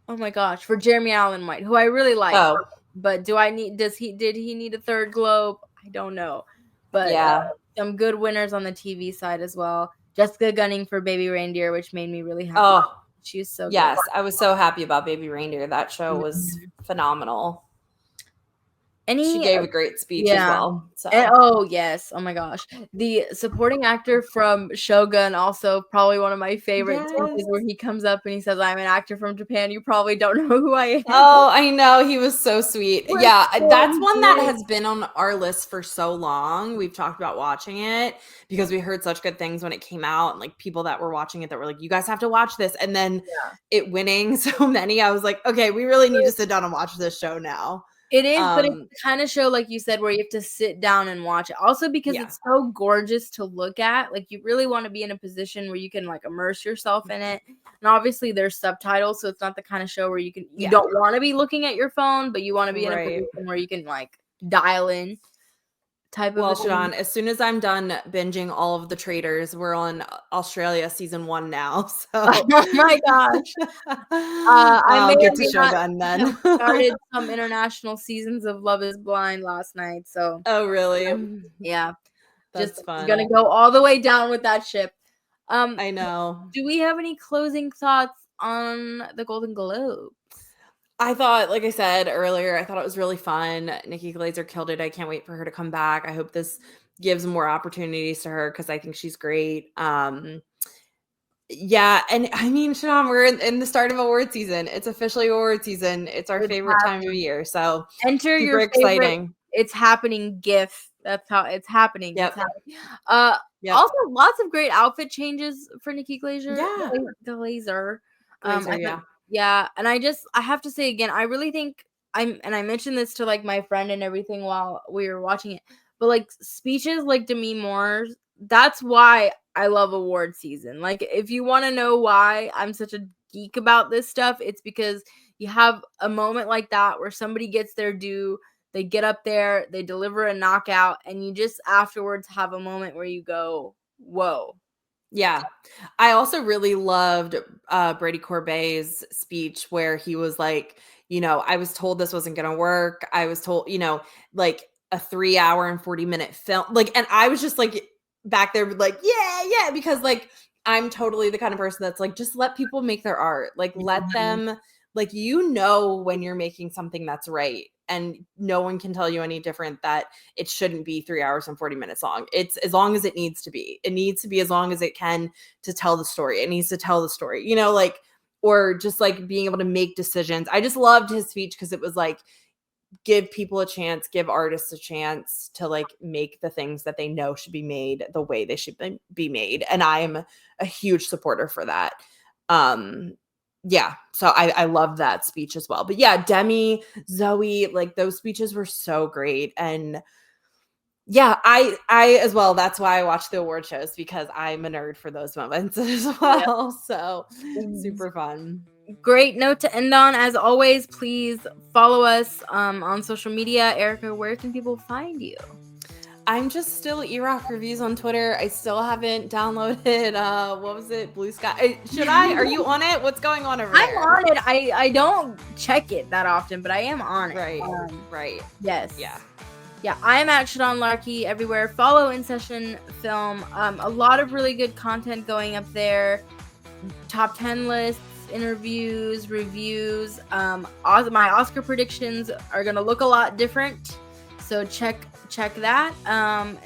my gosh, for Jeremy Allen White, who I really like. But did he need a third Globe? I don't know. But some good winners on the TV side as well. Jessica Gunning for Baby Reindeer, which made me really happy. Oh, she was so good. Yes, I was so happy about Baby Reindeer. That show was phenomenal. She gave a great speech as well. So. Oh, yes. Oh, my gosh. The supporting actor from Shogun, also probably one of my favorites, is where he comes up and he says, I'm an actor from Japan. You probably don't know who I am. Oh, I know. He was so sweet. That's one that has been on our list for so long. We've talked about watching it because we heard such good things when it came out. And like people that were watching it that were like, you guys have to watch this. And then it winning so many, I was like, okay, we really need to sit down and watch this show now. It is, but it's the kind of show, like you said, where you have to sit down and watch it. Also because it's so gorgeous to look at. Like, you really want to be in a position where you can, like, immerse yourself in it. And obviously, there's subtitles, so it's not the kind of show where you don't want to be looking at your phone, but you want to be in a position where you can, like, dial in. type Well, of a thing. Shadan, as soon as I'm done binging all of the Traitors, we're on Australia season 1 now. So, Oh my gosh. I I'll may get or to may not Shogun then. have started some international seasons of Love is Blind last night. So Oh, really? yeah, That's just fun. gonna go all the way down with that ship. I know. Do we have any closing thoughts on the Golden Globes? I thought, like I said earlier, I thought it was really fun. Nikki Glaser killed it. I can't wait for her to come back. I hope this gives more opportunities to her because I think she's great. Yeah, and I mean, Shadan, we're in the start of award season. It's officially award season. It's our It's favorite time of happening. year. So Enter super your favorite exciting. It's Happening GIF. That's how it's happening. Yep. It's happening. Yep. Also lots of great outfit changes for Nikki Glaser. Yeah. Glaser. Glaser, I yeah. thought, yeah, and I have to say again, I really think I mentioned this to like my friend and everything while we were watching it, but like speeches like Demi Moore's, that's why I love award season. Like, if you want to know why I'm such a geek about this stuff, it's because you have a moment like that where somebody gets their due, they get up there, they deliver a knockout, and you just afterwards have a moment where you go, whoa. Yeah. I also really loved Brady Corbet's speech where he was like, I was told this wasn't going to work. I was told, like a 3 hour and 40-minute film. Like, and I was just like back there like, yeah, because like I'm totally the kind of person that's like, just let people make their art. Like, let them, like, when you're making something that's right. And no one can tell you any different that it shouldn't be 3 hours and 40 minutes long. It's as long as it needs to be. It needs to be as long as it can to tell the story. It needs to tell the story, like, or just like being able to make decisions. I just loved his speech because it was like, give people a chance, give artists a chance to like make the things that they know should be made the way they should be made. And I'm a huge supporter for that. Yeah, so I love that speech as well. But yeah, Demi, Zoe, like those speeches were so great. And yeah, I as well, that's why I watch the award shows, because I'm a nerd for those moments as well. Yep. So super fun. Great note to end on. As always, please follow us on social media. Erica, where can people find you? I'm just still eRock Reviews on Twitter. I still haven't downloaded what was it, Blue Sky? Should I? Are you on it? What's going on over there? I'm on it. I don't check it that often, but I am on it. Right. Right. Yes. Yeah, I'm at Shadan Larkey everywhere. Follow In Session Film. A lot of really good content going up there. Top 10 lists, interviews, reviews. My Oscar predictions are gonna look a lot different, so check that.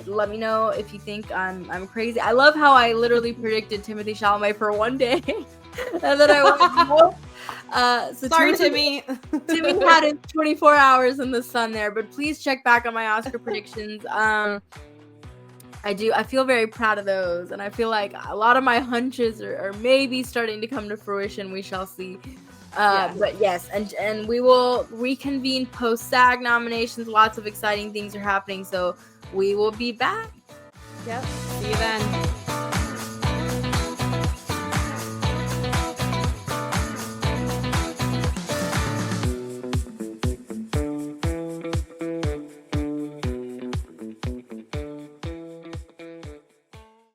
Let me know if you think I'm crazy. I love how I literally predicted Timothée Chalamet for one day, and then I went, nope. So sorry, Timmy. Timmy had it 24 hours in the sun there, but please check back on my Oscar predictions. I feel very proud of those, and I feel like a lot of my hunches are maybe starting to come to fruition. We shall see. But yes, and we will reconvene post SAG nominations. Lots of exciting things are happening, so we will be back. Yep. See you then.